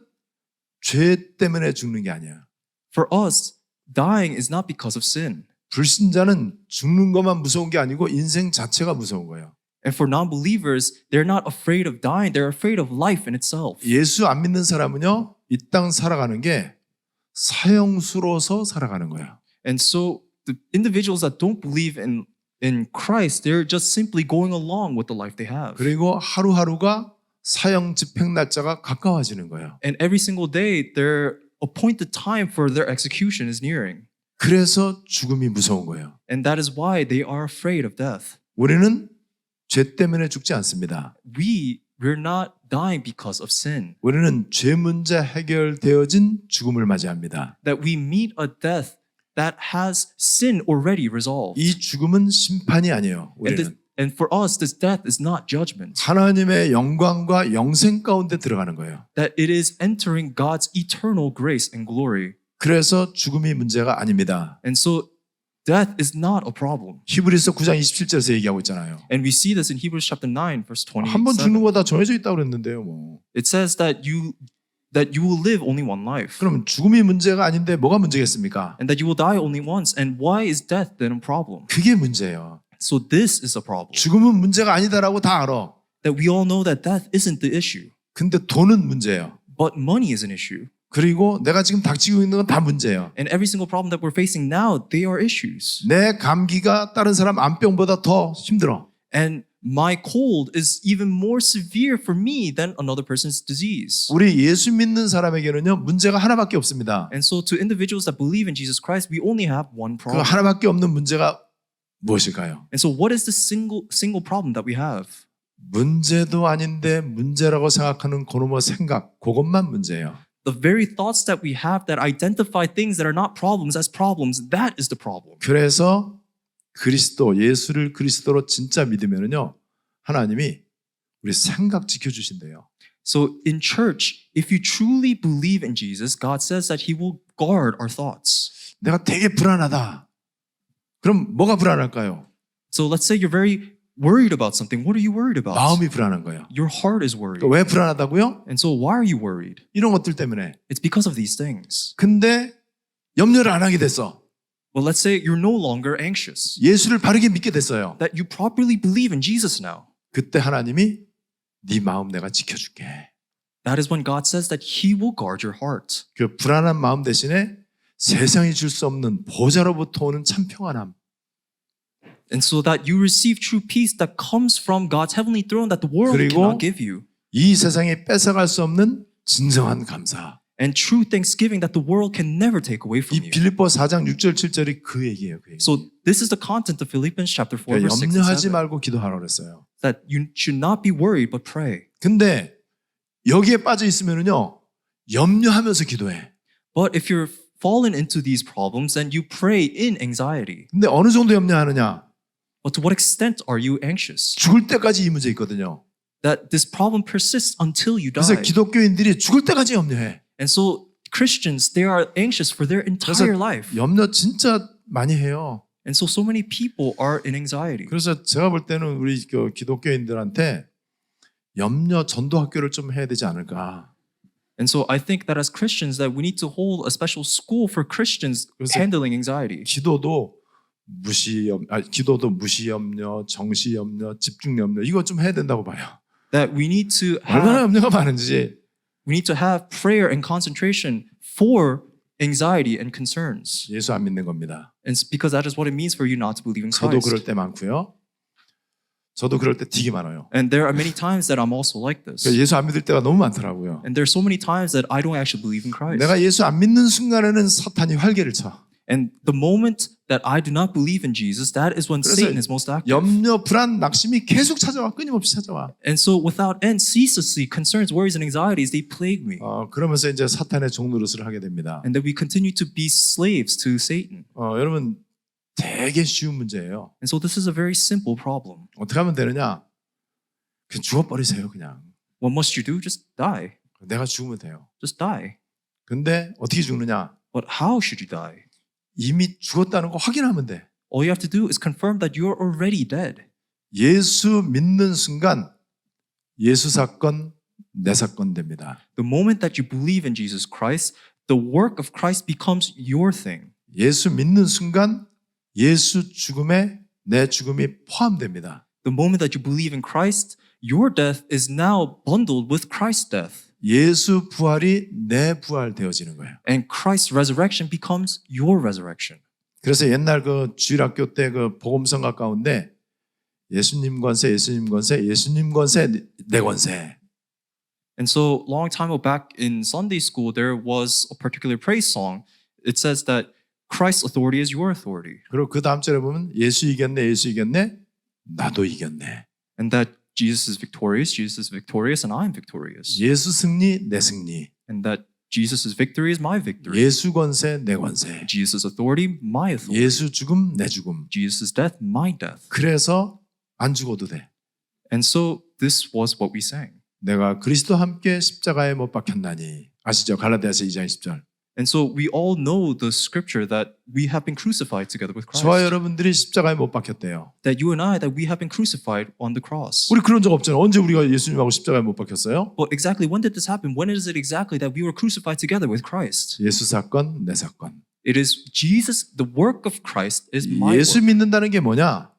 죄 때문에 죽는 게 아니야. For us, dying is not because of sin. 불신자는 죽는 것만 무서운 게 아니고 인생 자체가 무서운 거예요. And for non-believers, they're not afraid of dying. They're afraid of life in itself. 예수 안 믿는 사람은요, 이 땅 살아가는 게 사형수로서 살아가는 거야. And so the individuals that don't believe in Christ, they're just simply going along with the life they have. 그리고 하루하루가 사형 집행 날짜가 가까워지는 거예요. And every single day, their appointed time for their execution is nearing. 그래서 죽음이 무서운 거예요. And that is why they are afraid of death. 우리는 죄 때문에 죽지 않습니다. We're not dying because of sin. 우리는 죄 문제 해결되어진 죽음을 맞이합니다. That we meet a death that has sin already resolved. 이 죽음은 심판이 아니에요. 우리는 And for us, this death is not judgment. 하나님의 영광과 영생 가운데 들어가는 거예요. That it is entering God's eternal grace and glory. 그래서 죽음이 문제가 아닙니다. And so death is not a problem. 히브리서 9장 27절에서 얘기하고 있잖아요. And we see this in Hebrews chapter 9, verse 한 번 죽는 27. 거 다 정해져 있다고 그랬는데요. 뭐. It says that you will live only one life. 그럼 죽음이 문제가 아닌데 뭐가 문제겠습니까? And that you will die only once. And why is death then a problem? 그게 문제예요. So this is a problem. 죽음은 문제가 아니다라고 다 알아. That we all know that death isn't the issue. 근데 돈은 문제예요. But money is an issue. 그리고 내가 지금 닥치고 있는 건 다 문제예요. And every single problem that we're facing now, they are issues. 내 감기가 다른 사람 암병보다 더 힘들어. And my cold is even more severe for me than another person's disease. 우리 예수 믿는 사람에게는요, 문제가 하나밖에 없습니다. And so to individuals that believe in Jesus Christ, we only have one 그 problem. 하나밖에 없는 문제가 무엇일까요? And so what is the single problem that we have? 문제도 아닌데 문제라고 생각하는 그놈의 생각, 그것만 문제예요. The very thoughts that we have that identify things that are not problems as problems, that is the problem. 그래서 그리스도, 예수를 그리스도로 진짜 믿으면요, 하나님이 우리 생각 지켜주신대요. So in church, if you truly believe in Jesus, God says that He will guard our thoughts. 내가 되게 불안하다. 그럼 뭐가 불안할까요? So let's say you're very worried about something. What are you worried about? 마음이 불안한 거예요. Your heart is worried. 왜 불안하다고요? And so why are you worried? 이런 것들 때문에. It's because of these things. 근데 염려를 안 하게 됐어. Well, let's say you're no longer anxious. 예수를 바르게 믿게 됐어요. That you properly believe in Jesus now. 그때 하나님이 네 마음 내가 지켜줄게. That is when God says that He will guard your heart. 그 불안한 마음 대신에 세상이 줄 수 없는 보좌로부터 오는 참 평안함. And so that you receive true peace that comes from God's heavenly throne that the world 그리고 cannot give you. 이 세상에 뺏어갈 수 없는 진정한 감사. And true thanksgiving that the world can never take away from 이 you. 빌립보 4장 6절 7절이 그 얘기예요. 그 얘기. So this is the content of Philippians chapter 4 그러니까 verse 6 and 염려하지 7. 말고 기도하라고 그랬어요. That you should not be worried but pray. 근데 여기에 빠져 있으면은요, 염려하면서 기도해. But if you're fallen into these problems then you pray in anxiety. 근데 어느 정도 염려하느냐? But to what extent are you anxious? 죽을 때까지 이 문제 있거든요. That this problem persists until you 그래서 die. 기독교인들이 죽을 때까지 염려해. And so Christians, they are anxious for their entire life. 염려 진짜 많이 해요. And so many people are in anxiety. 그래서 제가 볼 때는 우리 그 기독교인들한테 염려 전도 학교를 좀 해야 되지 않을까. And so I think that as Christians that we need to hold a special school for Christians 그래서 handling anxiety. 기도도 무시 염려, 정시 염려, 집중 염려 이거 좀 해야 된다고 봐요. That we need to 얼마나 have 염려가 많은지. we need to have prayer and concentration for anxiety and concerns. 예수 안 믿는 겁니다. And it's because that is what it means for you not to believe in 저도 Christ. 그럴 때 많고요. 저도 그럴 때 되게 많아요. And there are many times that I'm also like this. 예수 안 믿을 때가 너무 많더라고요. And there's so many times that I don't actually believe in Christ. 내가 예수 안 믿는 순간에는 사탄이 활개를 쳐. And the moment that I do not believe in Jesus, that is when 그래서 Satan is most active. 염려, 불안, 낙심이 계속 찾아와. 끊임없이 찾아와. And so without end, ceaselessly, concerns, worries, and anxieties, they plague me. 그러면서 이제 사탄의 종노릇을 하게 됩니다. And that we continue to be slaves to Satan. 여러분 되게 쉬운 문제예요. And so this is a very simple problem. 어떻게 하면 되느냐? 그냥 죽어버리세요 그냥. What must you do? Just die. 내가 죽으면 돼요. Just die. 근데 어떻게 죽느냐? But how should you die? 이미 죽었다는 거 확인하면 돼. all you have to do is confirm that you're already dead. 예수 믿는 순간 예수 사건, 내 사건 됩니다. The moment that you believe in Jesus Christ, the work of Christ becomes your thing. 예수 믿는 순간 예수 죽음에 내 죽음이 포함됩니다. The moment that you believe in Christ, your death is now bundled with Christ's death. 예수 부활이 내 부활 되어지는 거예요. And Christ's resurrection becomes your resurrection. 그래서 옛날 그 주일학교 때 그 복음성가 가운데 예수님 권세, 예수님 권세, 예수님 권세, 내 권세. And so, long time back in Sunday school, there was a particular praise song. It says that Christ's authority is your authority. 그리고 그 다음 절에 보면 예수 이겼네, 예수 이겼네, 나도 이겼네. And that Jesus is victorious, and I am victorious. 예수 승리, 내 승리. And that Jesus' victory is my victory. 예수 권세, 내 권세. Jesus' authority, my authority. 예수 죽음, 내 죽음. Jesus' death, my death. 그래서 안 죽어도 돼. And so this was what we sang. 내가 그리스도와 함께 십자가에 못 박혔나니. 아시죠? 갈라디아서 2장 10절. And so we all know the scripture that we have been crucified together with Christ. 저와 여러분들이 십자가에 못 박혔대요. That you and I, that we have been crucified on the cross. 우리 그런 적 없잖아요. 언제 우리가 예수님하고 십자가에 못 박혔어요? But exactly when did this happen? When is it exactly that we were crucified together with Christ? 예수 사건, 내 사건. It is Jesus, the work of Christ is my 예수 work. 믿는다는 게 뭐냐?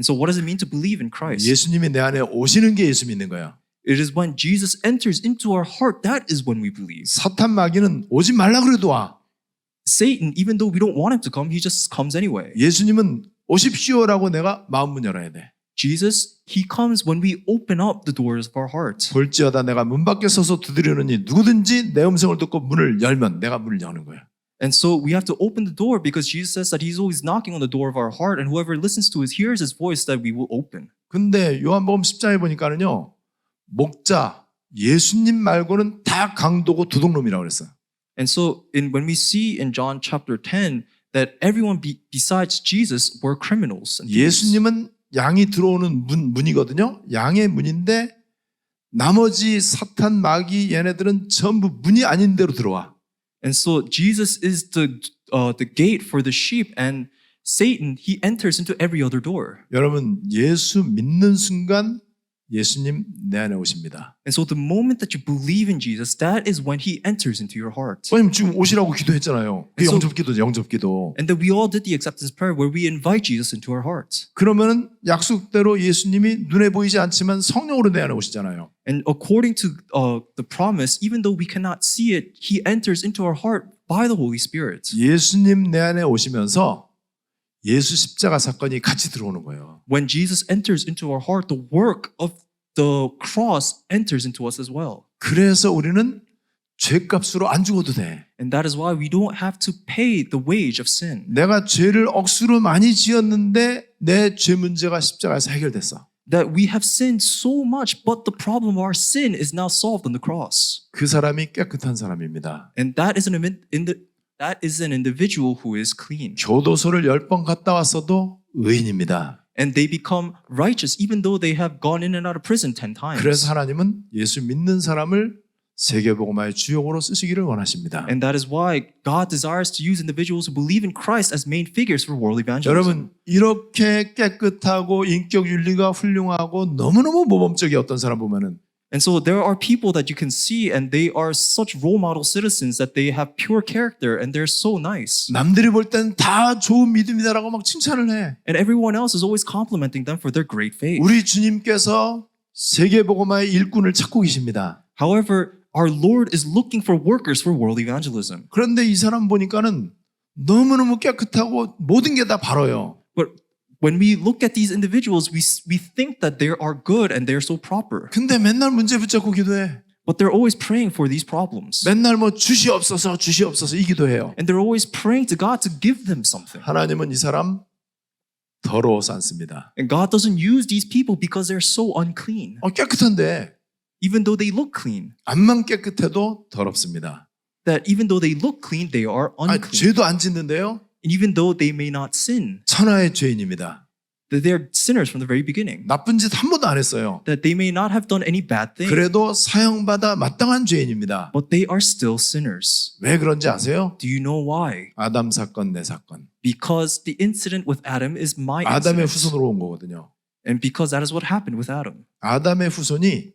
And so what does it mean to believe in Christ? 예수님이 내 안에 오시는 게 예수 믿는 거야. It is when Jesus enters into our heart, that is when we believe. 사탄 마귀는 오지 말라 그래도 와. Satan, even though we don't want him to come, he just comes anyway. 예수님은 오십시오라고 내가 마음 문 열어야 돼. Jesus, he comes when we open up the doors of our heart. 볼지어다 내가 문 밖에 서서 두드리느니 누구든지 내 음성을 듣고 문을 열면 내가 문을 여는 거야. And so we have to open the door because Jesus says that he's always knocking on the door of our heart, and whoever listens to us hears his voice that we will open. 근데 요한복음 10장에 보니까는요. 목자 예수님 말고는 다 강도고 도둑놈이라고 그랬어요. And so when we see in John chapter 10 that everyone besides Jesus were criminals. And thieves. 예수님은 양이 들어오는 문이거든요. 양의 문인데 나머지 사탄 마귀 얘네들은 전부 문이 아닌 데로 들어와. And so Jesus is the gate for the sheep, and Satan, he enters into every other door. 여러분 예수 믿는 순간 예수님 내 안에 오십니다. And so the moment that you believe in Jesus, that is when he enters into your heart. 왜냐면 지금 오시라고 기도했잖아요. 그 영접기도죠. 영접기도. And that we all did the acceptance prayer where we invite Jesus into our hearts. 그러면은 약속대로 예수님이 눈에 보이지 않지만 성령으로 내 안에 오시잖아요. And according to the promise, even though we cannot see it, he enters into our heart by the Holy Spirit. 예수님 내 안에 오시면서 예수 십자가 사건이 같이 들어오는 거예요. When Jesus enters into our heart, the work of the cross enters into us as well. 그래서 우리는 죄값으로 안 죽어도 돼. And that is why we don't have to pay the wage of sin. 내가 죄를 억수로 많이 지었는데 내 죄 문제가 십자가에서 해결됐어. That we have sinned so much, but the problem of our sin is now solved on the cross. 그 사람이 깨끗한 사람입니다. And that is an individual who is clean. 교도소를 10번 갔다 왔어도 의인입니다. And they become righteous even though they have gone in and out of prison 10 times. 그래서 하나님은 예수 믿는 사람을 세계복음화의 주역으로 쓰시기를 원하십니다. And that is why God desires to use individuals who believe in Christ as main figures for world evangelism. 여러분 이렇게 깨끗하고 인격 윤리가 훌륭하고 너무너무 모범적인 어떤 사람 보면은 And so there are people that you can see and they are such role model citizens that they have pure character and they're so nice. 남들이 볼 땐 다 좋은 믿음이다라고 막 칭찬을 해. And everyone else is always complimenting them for their great faith. 우리 주님께서 세계복음화의 일꾼을 찾고 계십니다. However, our Lord is looking for workers for world evangelism. 그런데 이 사람 보니까는 너무너무 깨끗하고 모든 게 다 바로요. But when we look at these individuals, we think that they are good and they're so proper. 근데 맨날 문제 붙잡고 기도해. But they're always praying for these problems. 맨날 뭐 주시옵소서 이 기도해요. And they're always praying to God to give them something. 하나님은 이 사람 더러워서 않습니다. And God doesn't use these people because they're so unclean. 깨끗한데 Even though they look clean. 앞만 깨끗해도 더럽습니다. That even though they look clean, they are unclean. 죄도 안 짓는데요. And even though they may not sin, 천하의 죄인입니다. that they're sinners from the very beginning. 나쁜 짓 한 번도 안 했어요. That they may not have done any bad thing, 그래도 사형받아 마땅한 죄인입니다. but they are still sinners. 왜 그런지 아세요? Do you know why? 아담 사건, 내 사건. Because the incident with Adam is my 아담의 incident. 후손으로 온 거거든요. And because that is what happened with Adam. 아담의 후손이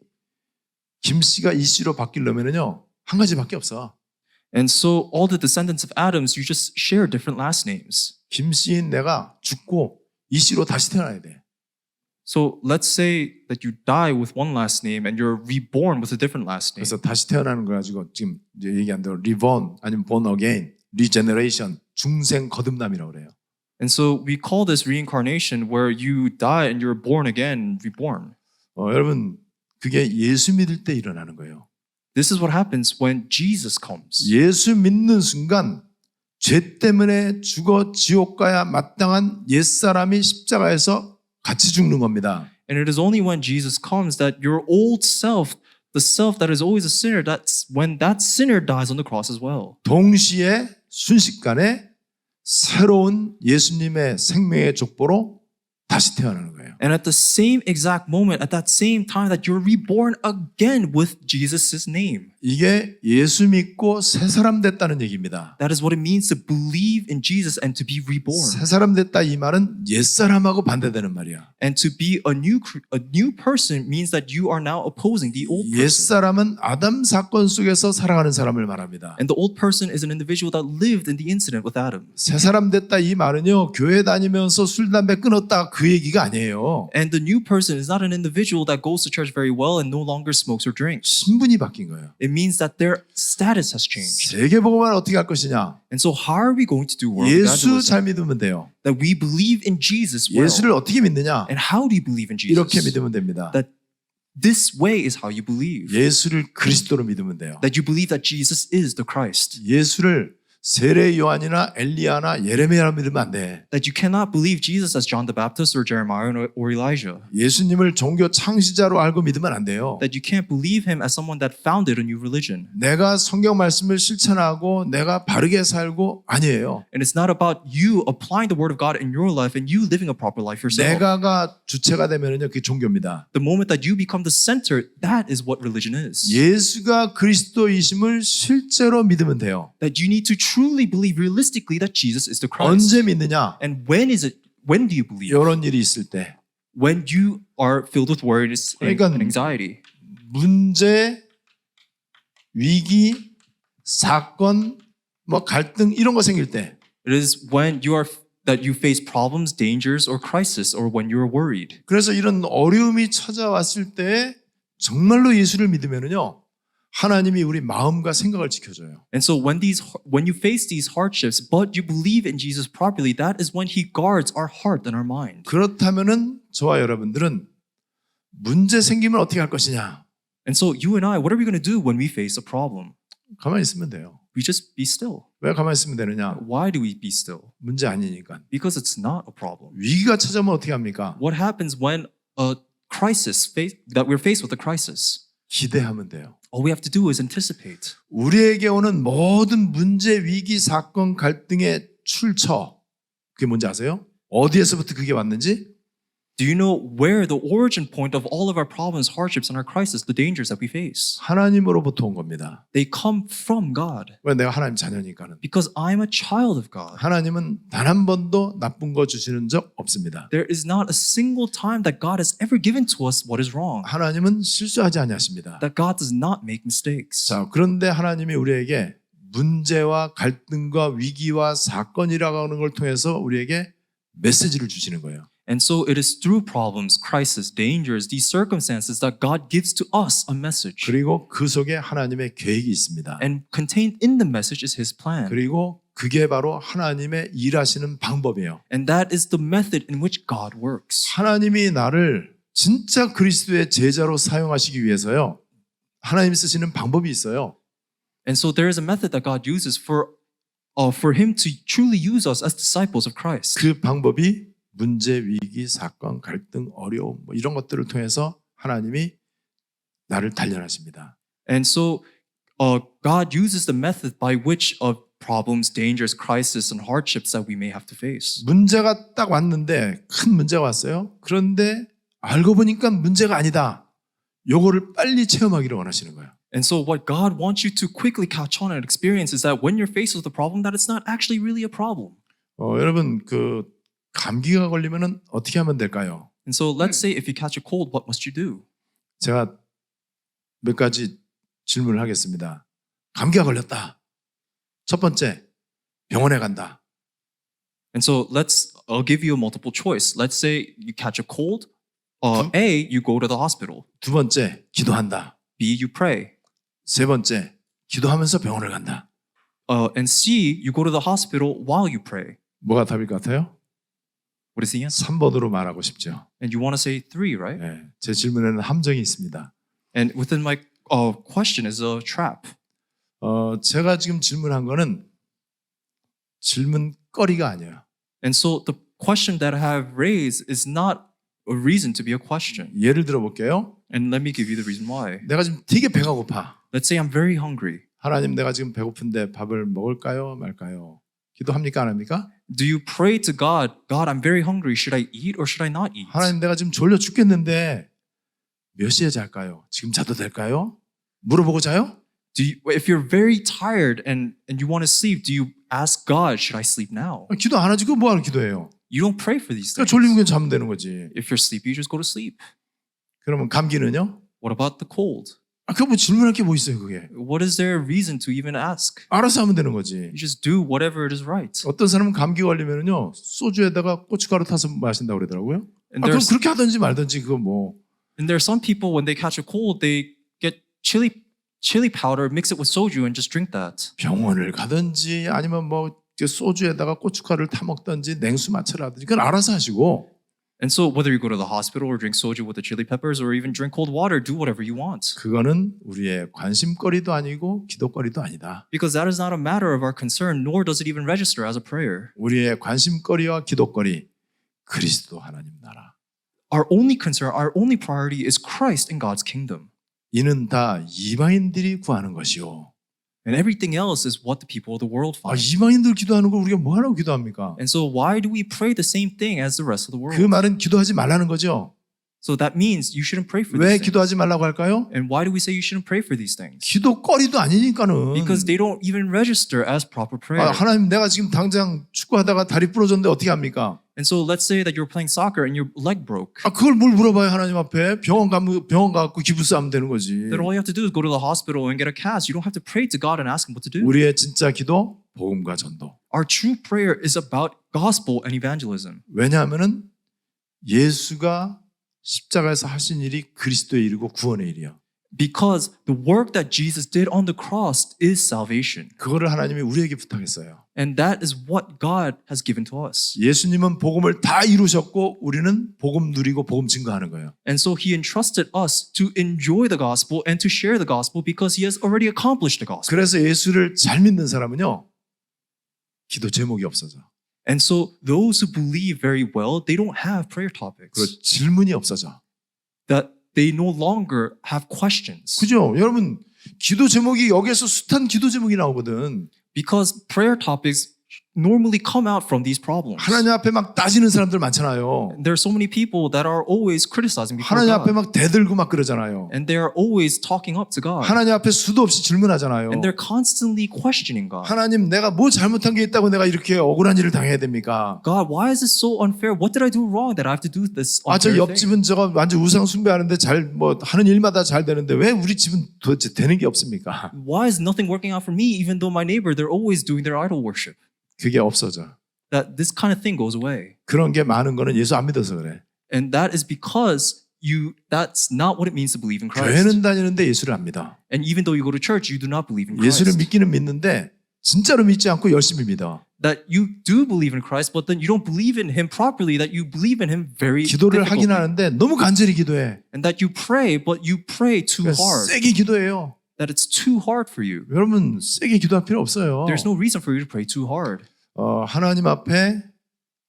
김 씨가 이 씨로 바뀌려면요 한 가지밖에 없어. And so all the descendants of Adams, you just share different last names. 김 씨인 내가 죽고 이 씨로 다시 태어나야 돼. So let's say that you die with one last name and you're reborn with a different last name. 그래서 다시 태어나는 거 가지고 지금 이제 얘기한 대로 리본 아니면 born again, regeneration, 중생 거듭남이라고 그래요. And so we call this reincarnation where you die and you're born again, reborn. 여러분 그게 예수 믿을 때 일어나는 거예요. This is what happens when Jesus comes. 예수 믿는 순간 죄 때문에 죽어 지옥 가야 마땅한 옛사람이 십자가에서 같이 죽는 겁니다. And it is only when Jesus comes that your old self, the self that is always a sinner, that's when that sinner dies on the cross as well. 동시에 순식간에 새로운 예수님의 생명의 족보로 다시 태어나는 거예요. And at the same exact moment, at that same time that you're reborn again with Jesus' name. 이게 예수 믿고 새 사람 됐다는 얘기입니다. That is what it means to believe in Jesus and to be reborn. 새 사람 됐다 이 말은 옛 사람하고 반대되는 말이야. And to be a new person means that you are now opposing the old 옛 person. 사람은 아담 사건 속에서 살아가는 사람을 말합니다. And the old person is an individual that lived in the incident with Adam. 새 사람 됐다 이 말은요 교회 다니면서 술 담배 끊었다 그 얘기가 아니에요. And the new person is not an individual that goes to church very well and no longer smokes or drinks. 신분이 바뀐 거예요. It means that their status has changed. 세계복음을 어떻게 할 것이냐? And so how are we going to do world 예수 evangelism? 잘 믿으면 돼요. That we believe in Jesus well. 예수를 어떻게 믿느냐? And how do you believe in 이렇게 Jesus? 믿으면 됩니다. That this way is how you believe. 예수를 그리스도로 믿으면 돼요. That you believe that Jesus is the Christ. 예수를 세례 요한이나 엘리야나 예레미야로 믿으면 안 돼. That you cannot believe Jesus as John the Baptist or Jeremiah or Elijah. 예수님을 종교 창시자로 알고 믿으면 안 돼요. That you can't believe him as someone that founded a new religion. 내가 성경 말씀을 실천하고 내가 바르게 살고 아니에요. And it's not about you applying the word of God in your life and you living a proper life yourself. 내가가 주체가 되면은요 그게 종교입니다. The moment that you become the center, that is what religion is. 예수가 그리스도이심을 실제로 믿으면 돼요. That you need to truly believe realistically that Jesus is the Christ. 언제 믿느냐? And when do you believe? 이런 일이 있을 때 When you are filled with worries and 그러니까 anxiety. 문제, 위기, 사건, 뭐 갈등 이런 거 생길 때 It is when that you face problems, dangers, or crisis, or when you are worried. 그래서 이런 어려움이 찾아왔을 때 정말로 예수를 믿으면은요 하나님이 우리 마음과 생각을 지켜줘요. And so when you face these hardships, but you believe in Jesus properly, that is when He guards our heart and our mind. 그렇다면은 저와 여러분들은 문제 생기면 어떻게 할 것이냐? And so you and I, what are we going to do when we face a problem? 가만히 있으면 돼요. We just be still. 왜 가만히 있으면 되느냐? Why do we be still? 문제 아니니까. Because it's not a problem. 위기가 찾아오면 어떻게 합니까? What happens when a crisis that we're faced with a crisis? 기대하면 돼요. All we have to do is anticipate. 우리에게 오는 모든 문제, 위기, 사건, 갈등의 출처 그게 뭔지 아세요? 어디에서부터 그게 왔는지? Do you know where the origin point of all of our problems, hardships, and our crisis, the dangers that we face? 하나님으로부터 온 겁니다. They come from God. 왜 내가 하나님 자녀니까는. Because I'm a child of God. 하나님은 단 한 번도 나쁜 거 주시는 적 없습니다. There is not a single time that God has ever given to us what is wrong. 하나님은 실수하지 아니하십니다. That God does not make mistakes. 자, 그런데 하나님이 우리에게 문제와 갈등과 위기와 사건이라고 하는 걸 통해서 우리에게 메시지를 주시는 거예요. And so it is through problems, crisis, dangers, these circumstances that God gives to us a message. 그리고 그 속에 하나님의 계획이 있습니다. And contained in the message is His plan. 그리고 그게 바로 하나님의 일하시는 방법이에요. And that is the method in which God works. 하나님이 나를 진짜 그리스도의 제자로 사용하시기 위해서요. 하나님이 쓰시는 방법이 있어요. And so there is a method that God uses for Him to truly use us as disciples of Christ. 그 방법이 문제, 위기, 사건, 갈등, 어려움 뭐 이런 것들을 통해서 하나님이 나를 단련하십니다. And so God uses the method by which problems, dangers, crises, and hardships that we may have to face. 문제가 딱 왔는데 큰 문제가 왔어요. 그런데 알고 보니까 문제가 아니다. 요거를 빨리 체험하기를 원하시는 거예요. And so what God wants you to quickly catch on and experience is that when you're faced with a problem, that it's not actually really a problem. 여러분 그 감기가 걸리면은 어떻게 하면 될까요? And so let's say if you catch a cold, what must you do? 제가 몇 가지 질문을 하겠습니다. 감기가 걸렸다. 첫 번째, 병원에 간다. And so I'll give you a multiple choice. Let's say you catch a cold. A, you go to the hospital. 두 번째, 기도한다. B, you pray. 세 번째, 기도하면서 병원을 간다. And C, you go to the hospital while you pray. 뭐가 답일 것 같아요? What is the answer? 3번으로 말하고 싶죠. And you want to say 3, right? 네, 제 질문에는 함정이 있습니다. And within my question is a trap. 제가 지금 질문한 거는 질문거리가 아니에요. And so the question that I have raised is not a reason to be a question. 예를 들어 볼게요. And let me give you the reason why. 내가 지금 되게 배가 고파. Let's say I'm very hungry. 하나님 내가 지금 배고픈데 밥을 먹을까요 말까요? 기도합니까 안 합니까? Do you pray to God, God, I'm very hungry. Should I eat or should I not eat? 하나님 내가 지금 졸려 죽겠는데 몇 시에 잘까요? 지금 자도 될까요? 물어보고 자요? If you're very tired and you want to sleep, do you ask God, should I sleep now? 기도 안 하지. 그거 뭐하는 기도예요? You don't pray for these 그러니까 things. 졸리면 그냥 자면 되는 거지. If you're sleepy, you just go to sleep. 그러면 감기는요? What about the cold? 그거 뭐 질문할 게 뭐 있어요 그게. What is there a reason to even ask? 알아서 하면 되는 거지. You just do whatever it is right. 어떤 사람은 감기 걸리면은요 소주에다가 고춧가루 타서 마신다고 그러더라고요. And 그럼 there's 그렇게 하든지 말든지 그거 뭐. and there are some people when they catch a cold, they get chili powder, mix it with soju, and just drink that. 병원을 가든지 아니면 뭐 소주에다가 고춧가루를 타 먹든지 냉수 마찰하든지 그건 알아서 하시고. And so whether you go to the hospital or drink soju with the chili peppers or even drink cold water, do whatever you want. 그거는 우리의 관심거리도 아니고 기도거리도 아니다. Because that is not a matter of our concern, nor does it even register as a prayer. 우리의 관심거리와 기도거리 그리스도 하나님 나라. Our only concern, our only priority is Christ and God's kingdom. 이는 다 이방인들이 구하는 것이요. And everything else is what the people of the world find. 이방인들 기도하는 걸 우리가 뭐 하라고 기도합니까? And so why do we pray the same thing as the rest of the 그 world? 말은 기도하지 말라는 거죠. So that means you shouldn't pray for 왜 these things. 기도하지 말라고 할까요? And why do we say you shouldn't pray for these things? 기도거리도 아니니까는. Because they don't even register as proper prayer. 하나님 내가 지금 당장 축구하다가 다리 부러졌는데 어떻게 합니까? And so let's say that you're playing soccer and your leg broke. 그걸 뭘 물어봐요 하나님 앞에. 병원 가갖고 기부싸면 되는 거지. Then all you have to do is go to the hospital and get a cast. You don't have to pray to God and ask Him what to do. 우리의 진짜 기도 복음과 전도. Our true prayer is about gospel and evangelism. 왜냐하면은 예수가 십자가에서 하신 일이 그리스도의 일이고 구원의 일이야. Because the work that Jesus did on the cross is salvation. 그거를 하나님이 우리에게 부탁했어요. And that is what God has given to us. 예수님은 복음을 다 이루셨고 우리는 복음 누리고 복음 증거하는 거예요. And so He entrusted us to enjoy the gospel and to share the gospel because He has already accomplished the gospel. 그래서 예수를 잘 믿는 사람은요. 기도 제목이 없어져. And so those who believe very well, they don't have prayer topics. 그리고 질문이 없어져. That they no longer have questions. 그죠? 여러분 기도 제목이 여기에서 숱한 기도 제목이 나오거든. Because prayer topics normally come out from these problems. 하나님 앞에 막 따지는 사람들 많잖아요. There are so many people that are always criticizing before 하나님 앞에 God. 막 대들고 막 그러잖아요. And they are always talking up to God. 하나님 앞에 수도 없이 질문하잖아요. And they're constantly questioning God. 하나님 내가 뭐 잘못한 게 있다고 내가 이렇게 억울한 일을 당해야 됩니까? God, why is this so unfair? What did I do wrong that I have to do this 저 unfair thing? 옆집은 저거 완전 우상 숭배하는데 잘 뭐 하는 일마다 잘 되는데 왜 우리 집은 도대체 되는 게 없습니까? Why is nothing working out for me even though my neighbor, they're always doing their idol worship? 그게 없어져. That this kind of thing goes away. 그런 게 많은 거는 예수 안 믿어서 그래. And that is because that's not what it means to believe in Christ. 교회는 다니는데 예수를 안 믿어. And even though you go to church, you do not believe in 예수를 Christ. 믿기는 믿는데 진짜로 믿지 않고 열심히 믿어. That you do believe in Christ, but then you don't believe in Him properly, that you believe in Him very 기도를 하긴 difficultly. 하는데 너무 간절히 기도해. And that you pray, but you pray too hard. 세게 기도해요. That it's too hard for you. 여러분 세게 기도할 필요 없어요. There's no reason for you to pray too hard. 하나님 앞에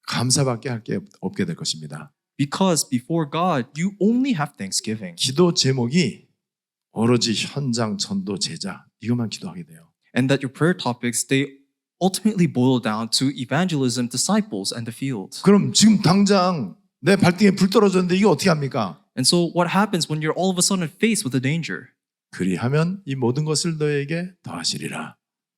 감사밖에 할 게 없게 될 것입니다. Because before God, you only have thanksgiving. 기도 제목이 오로지 현장 전도 제자 이것만 기도하게 돼요. And that your prayer topics, they ultimately boil down to evangelism, disciples, and the field. 그럼 지금 당장 내 발등에 불 떨어졌는데 이게 어떻게 합니까? And so what happens when you're all of a sudden faced with a danger? 그리하면 이 모든 것을 너에게 더하시리라.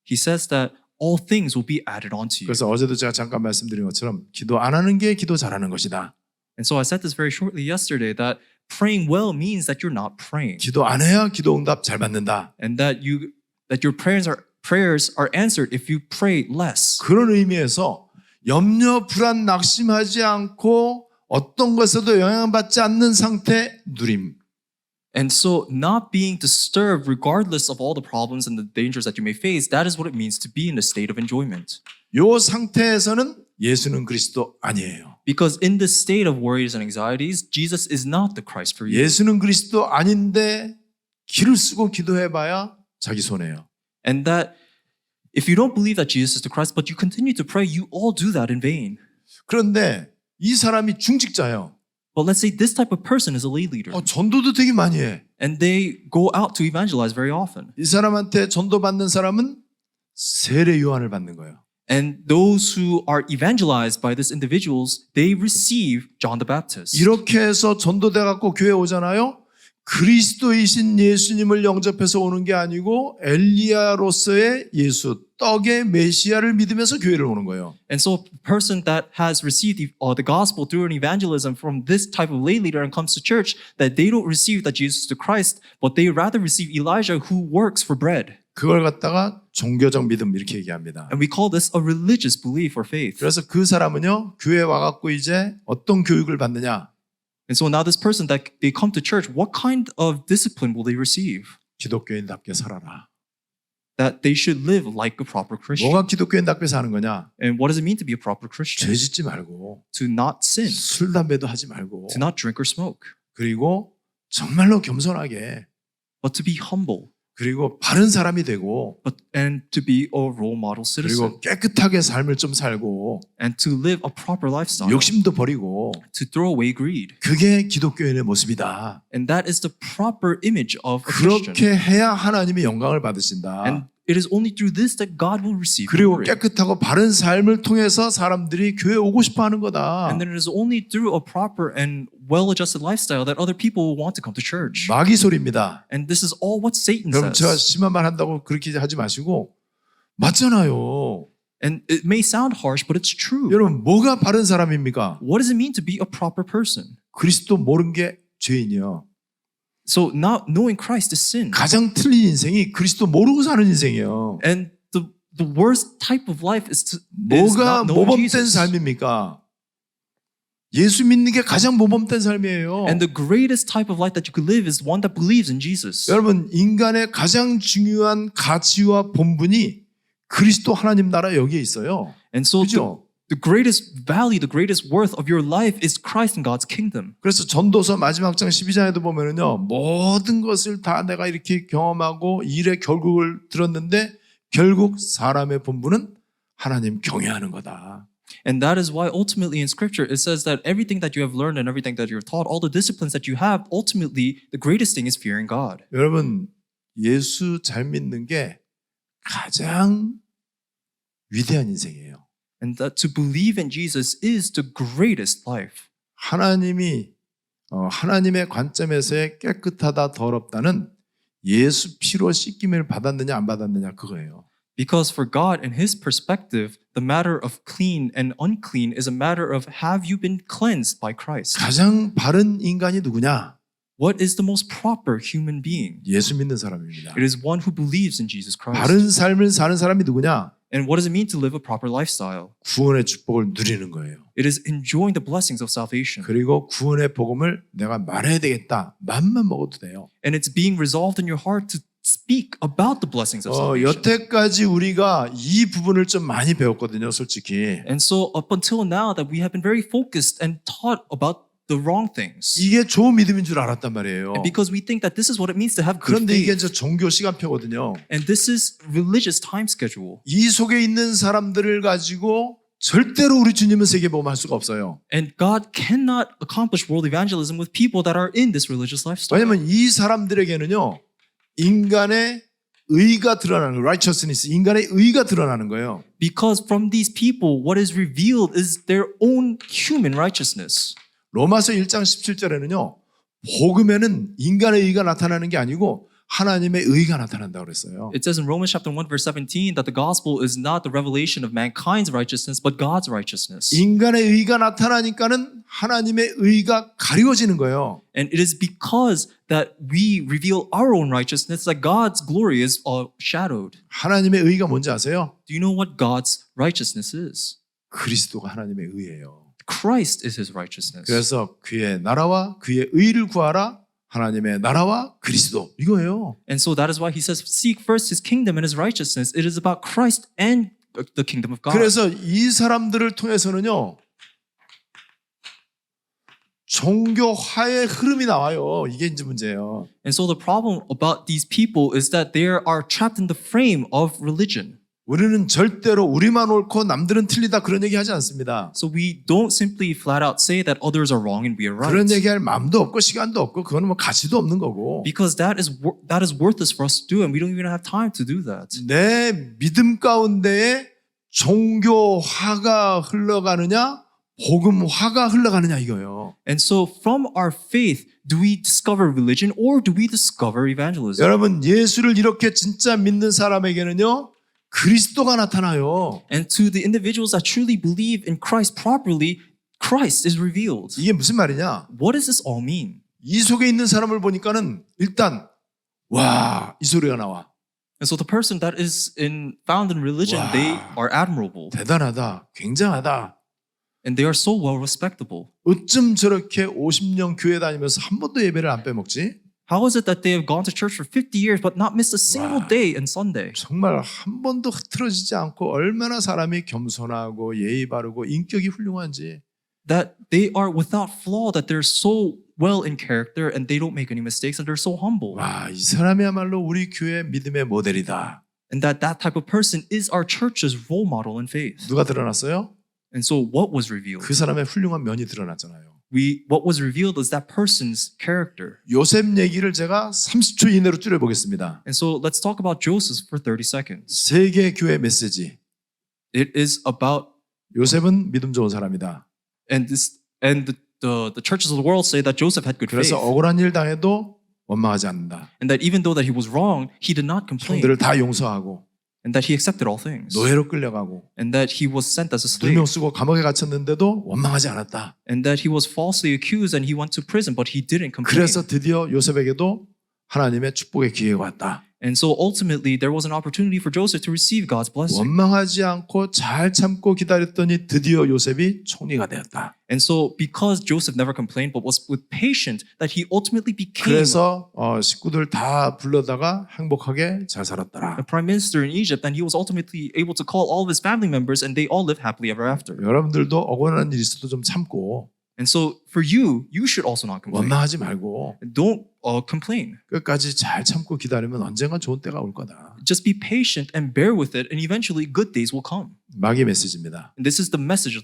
He says that all things will be added onto you. 그래서 어제도 제가 잠깐 말씀드린 것처럼 기도 안 하는 게 기도 잘하는 것이다. And so I said this very shortly yesterday that praying well means that you're not praying, 기도 안 해야 기도 응답 잘 받는다. and that your prayers are answered if you pray less. 그런 의미에서 염려, 불안, 낙심하지 않고 어떤 것에도 영향받지 않는 상태 누림. And so not being disturbed regardless of all the problems and the dangers that you may face, that is what it means to be in a state of enjoyment. 요 상태에서는 예수는 그리스도 아니에요. Because in this state of worries and anxieties, Jesus is not the Christ for you. 예수는 그리스도 아닌데 기를 쓰고 기도해봐야 자기 손해예요. And that if you don't believe that Jesus is the Christ, but you continue to pray, you all do that in vain. 그런데 이 사람이 중직자예요. But let's say this type of person is a lay leader, 전도도 되게 많이 해. and they go out to evangelize very often. 이 사람한테 전도받는 사람은 세례 요한을 받는 거예요. And those who are evangelized by these individuals, they receive John the Baptist. 이렇게 해서 전도돼 갖고 교회 오잖아요. 그리스도이신 예수님을 영접해서 오는 게 아니고 엘리야로서의 예수, 떡의 메시아를 믿으면서 교회를 오는 거예요. And so a person that has received the gospel through an evangelism from this type of lay leader and comes to church, that they don't receive that Jesus is the Christ, but they rather receive Elijah who works for bread. 그걸 갖다가 종교적 믿음 이렇게 얘기합니다. And we call this a religious belief or faith. 그래서 그 사람은요, 교회에 와갖고 이제 어떤 교육을 받느냐? And so now this person that they come to church, what kind of discipline will they receive? 기독교인답게 살아라. That they should live like a proper Christian. 뭐가 기독교인답게 사는 거냐? And what does it mean to be a proper Christian? 죄 짓지 말고, To not sin, 술, 담배도 하지 말고, to not drink or smoke, 그리고 정말로 겸손하게, but to be humble, 그리고 바른 사람이 되고, and to be a role model citizen, 그리고 깨끗하게 삶을 좀 살고, and to live a proper lifestyle, 욕심도 버리고, to throw away greed. 그게 기독교인의 모습이다. And that is the proper image of a Christian. 그렇게 해야 하나님의 영광을 받으신다. And it is only through this that God will receive 그리고 glory. 깨끗하고 바른 삶을 통해서 사람들이 교회 오고 싶어 하는 거다. And then it is only through a proper and well-adjusted lifestyle that other people will want to come to church. 마귀 소리입니다. And this is all what Satan 그럼 제가 says. 심한 말 한다고 그렇게 하지 마시고 맞잖아요. And it may sound harsh, but it's true. 여러분 뭐가 바른 사람입니까? What does it mean to be a proper person? 그리스도 모르는 게 죄인이요. So not knowing Christ is sin. 가장 틀린 인생이 그리스도 모르고 사는 인생이에요. And the worst type of life is 뭐가 not knowing 모범된 Jesus. 삶입니까? 예수 믿는 게 가장 모범된 삶이에요. And the greatest type of life that you could live is one that believes in Jesus. 여러분 인간의 가장 중요한 가치와 본분이 그리스도 하나님 나라 여기에 있어요. And so 그죠? the greatest value, the greatest worth of your life is Christ and God's kingdom. 그래서 전도서 마지막 장 12장에도 보면은요. 모든 것을 다 내가 이렇게 경험하고 일의 결국을 들었는데 결국 사람의 본분은 하나님 경외하는 거다. And that is why ultimately in scripture it says that everything that you have learned and everything that you're taught, all the disciplines that you have, ultimately the greatest thing is fearing God. 여러분 예수 잘 믿는 게 가장 위대한 인생이에요. And that to believe in Jesus is the greatest life. 하나님의 관점에서의 깨끗하다 더럽다는 예수 피로 씻김을 받았느냐 안 받았느냐 그거예요. Because for God, in His perspective, the matter of clean and unclean is a matter of have you been cleansed by Christ? 가장 바른 인간이 누구냐? What is the most proper human being? 예수 믿는 사람입니다. It is one who believes in Jesus Christ. 바른 삶을 사는 사람이 누구냐? And what does it mean to live a proper lifestyle? 구원의 축복을 누리는 거예요. It is enjoying the blessings of salvation. 그리고 구원의 복음을 내가 말해야 되겠다. 맘만 먹어도 돼요. And it's being resolved in your heart to speak about the blessings of salvation. 여태까지 우리가 이 부분을 좀 많이 배웠거든요, 솔직히. And so up until now that we have been very focused and taught about the wrong things. 이게 좋은 믿음인 줄 알았단 말이에요. And because we think that this is what it means to have good 그런데 이게 faith. 이제 종교 시간표거든요. And this is religious time schedule. 이 속에 있는 사람들을 가지고 절대로 우리 주님은 세계복음할 수가 없어요. And God cannot accomplish world evangelism with people that are in this religious lifestyle. 왜냐하면 이 사람들에게는요. 인간의 의가 드러나는 거예요. righteousness, 인간의 의가 드러나는 거예요. Because from these people, what is revealed is their own human righteousness. 로마서 1장 17절에는요. 복음에는 인간의 의가 나타나는 게 아니고 하나님의 의가 나타난다고 그랬어요. It says in Romans chapter 1 verse 17 that the gospel is not the revelation of mankind's righteousness but God's righteousness. 인간의 의가 나타나니까는 하나님의 의가 가리워지는 거예요. And it is because that we reveal our own righteousness that God's glory is shadowed. 하나님의 의가 뭔지 아세요? Do you know what God's righteousness is? 그리스도가 하나님의 의예요. Christ is his righteousness. 그래서 그의 나라와 그의 의를 구하라. 하나님의 나라와 그리스도 이거예요. And so that is why he says seek first his kingdom and his righteousness. It is about Christ and the kingdom of God. 그래서 이 사람들을 통해서는요. 종교화의 흐름이 나와요. 이게 이제 문제예요. And so the problem about these people is that they are trapped in the frame of religion. 우리는 절대로 우리만 옳고 남들은 틀리다 그런 얘기 하지 않습니다. So we don't simply flat out say that others are wrong and we are right. 그런 얘기할 마음도 없고 시간도 없고 그거는 뭐 가치도 없는 거고. Because that is worthless for us to do and we don't even have time to do that. 내 믿음 가운데에 종교화가 흘러가느냐 복음화가 흘러가느냐 이거예요. And so from our faith, do we discover religion or do we discover evangelism? 여러분 예수를 이렇게 진짜 믿는 사람에게는요. 그리스도가 나타나요. And to the individuals that truly believe in Christ properly, Christ is revealed. 이게 무슨 말이냐? What does this all mean? 이 속에 있는 사람을 보니까는 일단 와, 이 소리가 나와. And so the person that is found in religion, Wow. they are admirable 대단하다. 굉장하다. and they are so well respectable. 어쩜 저렇게 50년 교회 다니면서 한 번도 예배를 안 빼먹지? How is it that they have gone to church for 50 years but not missed a single Wow. day and Sunday? 정말 한 번도 흐트러지지 않고 얼마나 사람이 겸손하고 예의 바르고 인격이 훌륭한지. That they are without flaw, that they're so well in character and they don't make any mistakes and they're so humble. 와, 이 사람이야말로 우리 교회 믿음의 모델이다. And that type of person is our church's role model in faith. 누가 드러났어요? And so what was revealed? 그 사람의 훌륭한 면이 드러났잖아요. What was revealed is that person's character. 요셉 얘기를 제가 30초 이내로 줄여보겠습니다. And so let's talk about Joseph for 30 seconds. 세계 교회 메시지. It is about 요셉은 믿음 좋은 사람이다. and the churches of the world say that Joseph had good faith. 그래서 억울한 일 당해도 원망하지 않는다. And that even though that he was wrong, he did not complain. 형들을 다 용서하고 And that he accepted all things. 노예로 끌려가고 And that he was sent as a slave. 누명 쓰고 감옥에 갇혔는데도 원망하지 않았다. And that he was falsely accused and he went to prison, but he didn't complain. 그래서 드디어 요셉에게도 하나님의 축복의 기회가 왔다. And so ultimately, there was an opportunity for Joseph to receive God's blessing. 원망하지 않고 잘 참고 기다렸더니 드디어 요셉이 총리가 되었다. And so because Joseph never complained but was with patient, that he ultimately became 그래서 식구들 다 불러다가 행복하게 잘 살았더라. a prime minister in Egypt, and he was ultimately able to call all of his family members and they all lived happily ever after. 여러분들도 억울한 일 있어도 좀 참고 And so for you should also not complain. 원망하지 말고 Don't complain. 끝까지 잘 참고 기다리면 언젠가 좋은 때가 올 거다. Just be patient and bear with it, and eventually good days will come. 마귀 메시지입니다. And this is the message of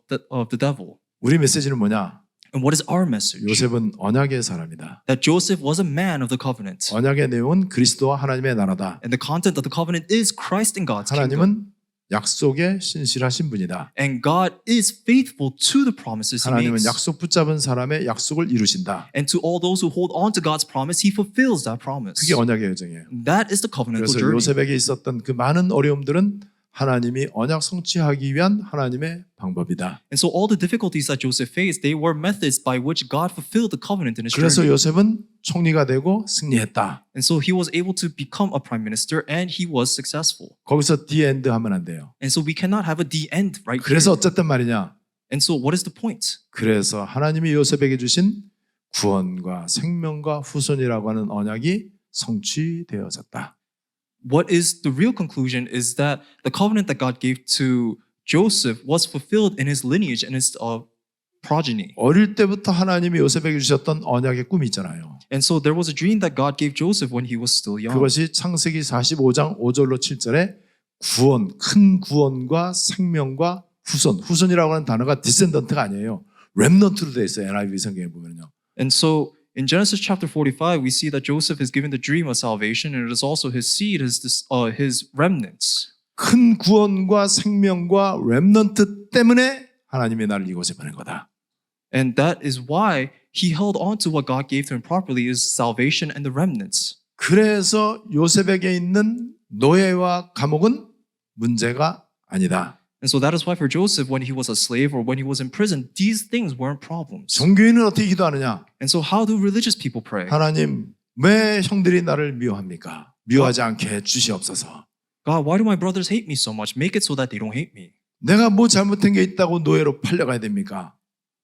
the devil. 우리 메시지는 뭐냐? And what is our message? 요셉은 언약의 사람이다. That Joseph was a man of the covenant. 언약의 내용은 그리스도와 하나님의 나라다. And the content of the covenant is Christ and God's kingdom. 하나님은 약속에 신실하신 분이다. And God is faithful to the promises he 하나님은 makes. 약속 붙잡은 사람의 약속을 이루신다. And to all those who hold on to God's promise, he fulfills that promise. 그게 언약의 여정이에요. That is the covenantal 그래서 journey. 요셉에게 있었던 그 많은 어려움들은 하나님이 언약 성취하기 위한 하나님의 방법이다. And so all the difficulties that Joseph faced, they were methods by which God fulfilled the covenant in his 그래서 journey. 요셉은 총리가 되고 승리했다. And so he was able to become a prime minister and he was successful. 거기서 the end 하면 안 돼요. And so we cannot have a the end right 그래서 here. 어쨌든 말이냐? And so what is the point? 그래서 하나님이 요셉에게 주신 구원과 생명과 후손이라고 하는 언약이 성취되어졌다. What is the real conclusion is that the covenant that God gave to Joseph was fulfilled in his lineage and his progeny. 어릴 때부터 하나님이 요셉에게 주셨던 언약의 꿈이 있잖아요. And so there was a dream that God gave Joseph when he was still young. 그것이 창세기 45장 5절로 7절에 구원, 큰 구원과 생명과 후손. 후손이라고 하는 단어가 디센던트가 아니에요. 렘넌트로 되어 있어요. NIV 성경에 보면요. And so In Genesis chapter 45, we see that Joseph is given the dream of salvation, and it is also his seed, his remnants. 큰 구원과 생명과 렘넌트 때문에 하나님이 나를 이곳에 보낸 거다. And that is why he held on to what God gave to him properly, is salvation and the remnants. 그래서 요셉에게 있는 노예와 감옥은 문제가 아니다. And so that is why for Joseph, when he was a slave or when he was in prison, these things weren't problems. 종교인은 어떻게 기도하느냐? And so how do religious people pray? 하나님, 왜 형들이 나를 미워합니까? 미워하지 않게 해 주시옵소서. God, why do my brothers hate me so much? Make it so that they don't hate me. 내가 뭐 잘못한 게 있다고 노예로 팔려가야 됩니까?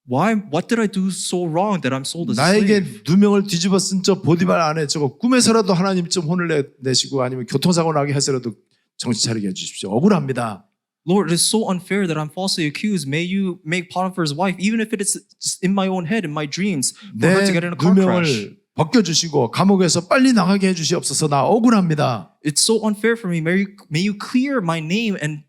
What did I do so wrong that I'm sold as a slave? 나에게 누명을 뒤집어 쓴 저 보디발 안에 저거 꿈에서라도 하나님 좀 혼을 내시고 아니면 교통사고 나게 해서라도 정신 차리게 해주십시오. 억울합니다. Lord, it is so unfair that I'm falsely accused. May you make Potiphar's wife, even if it is in my own head, in my dreams, for her to 내 get in a car crash. 누명을 벗겨주시고 감옥에서 빨리 나가게 해주시옵소서. 나 억울합니다. It's so unfair for me. May you clear my name and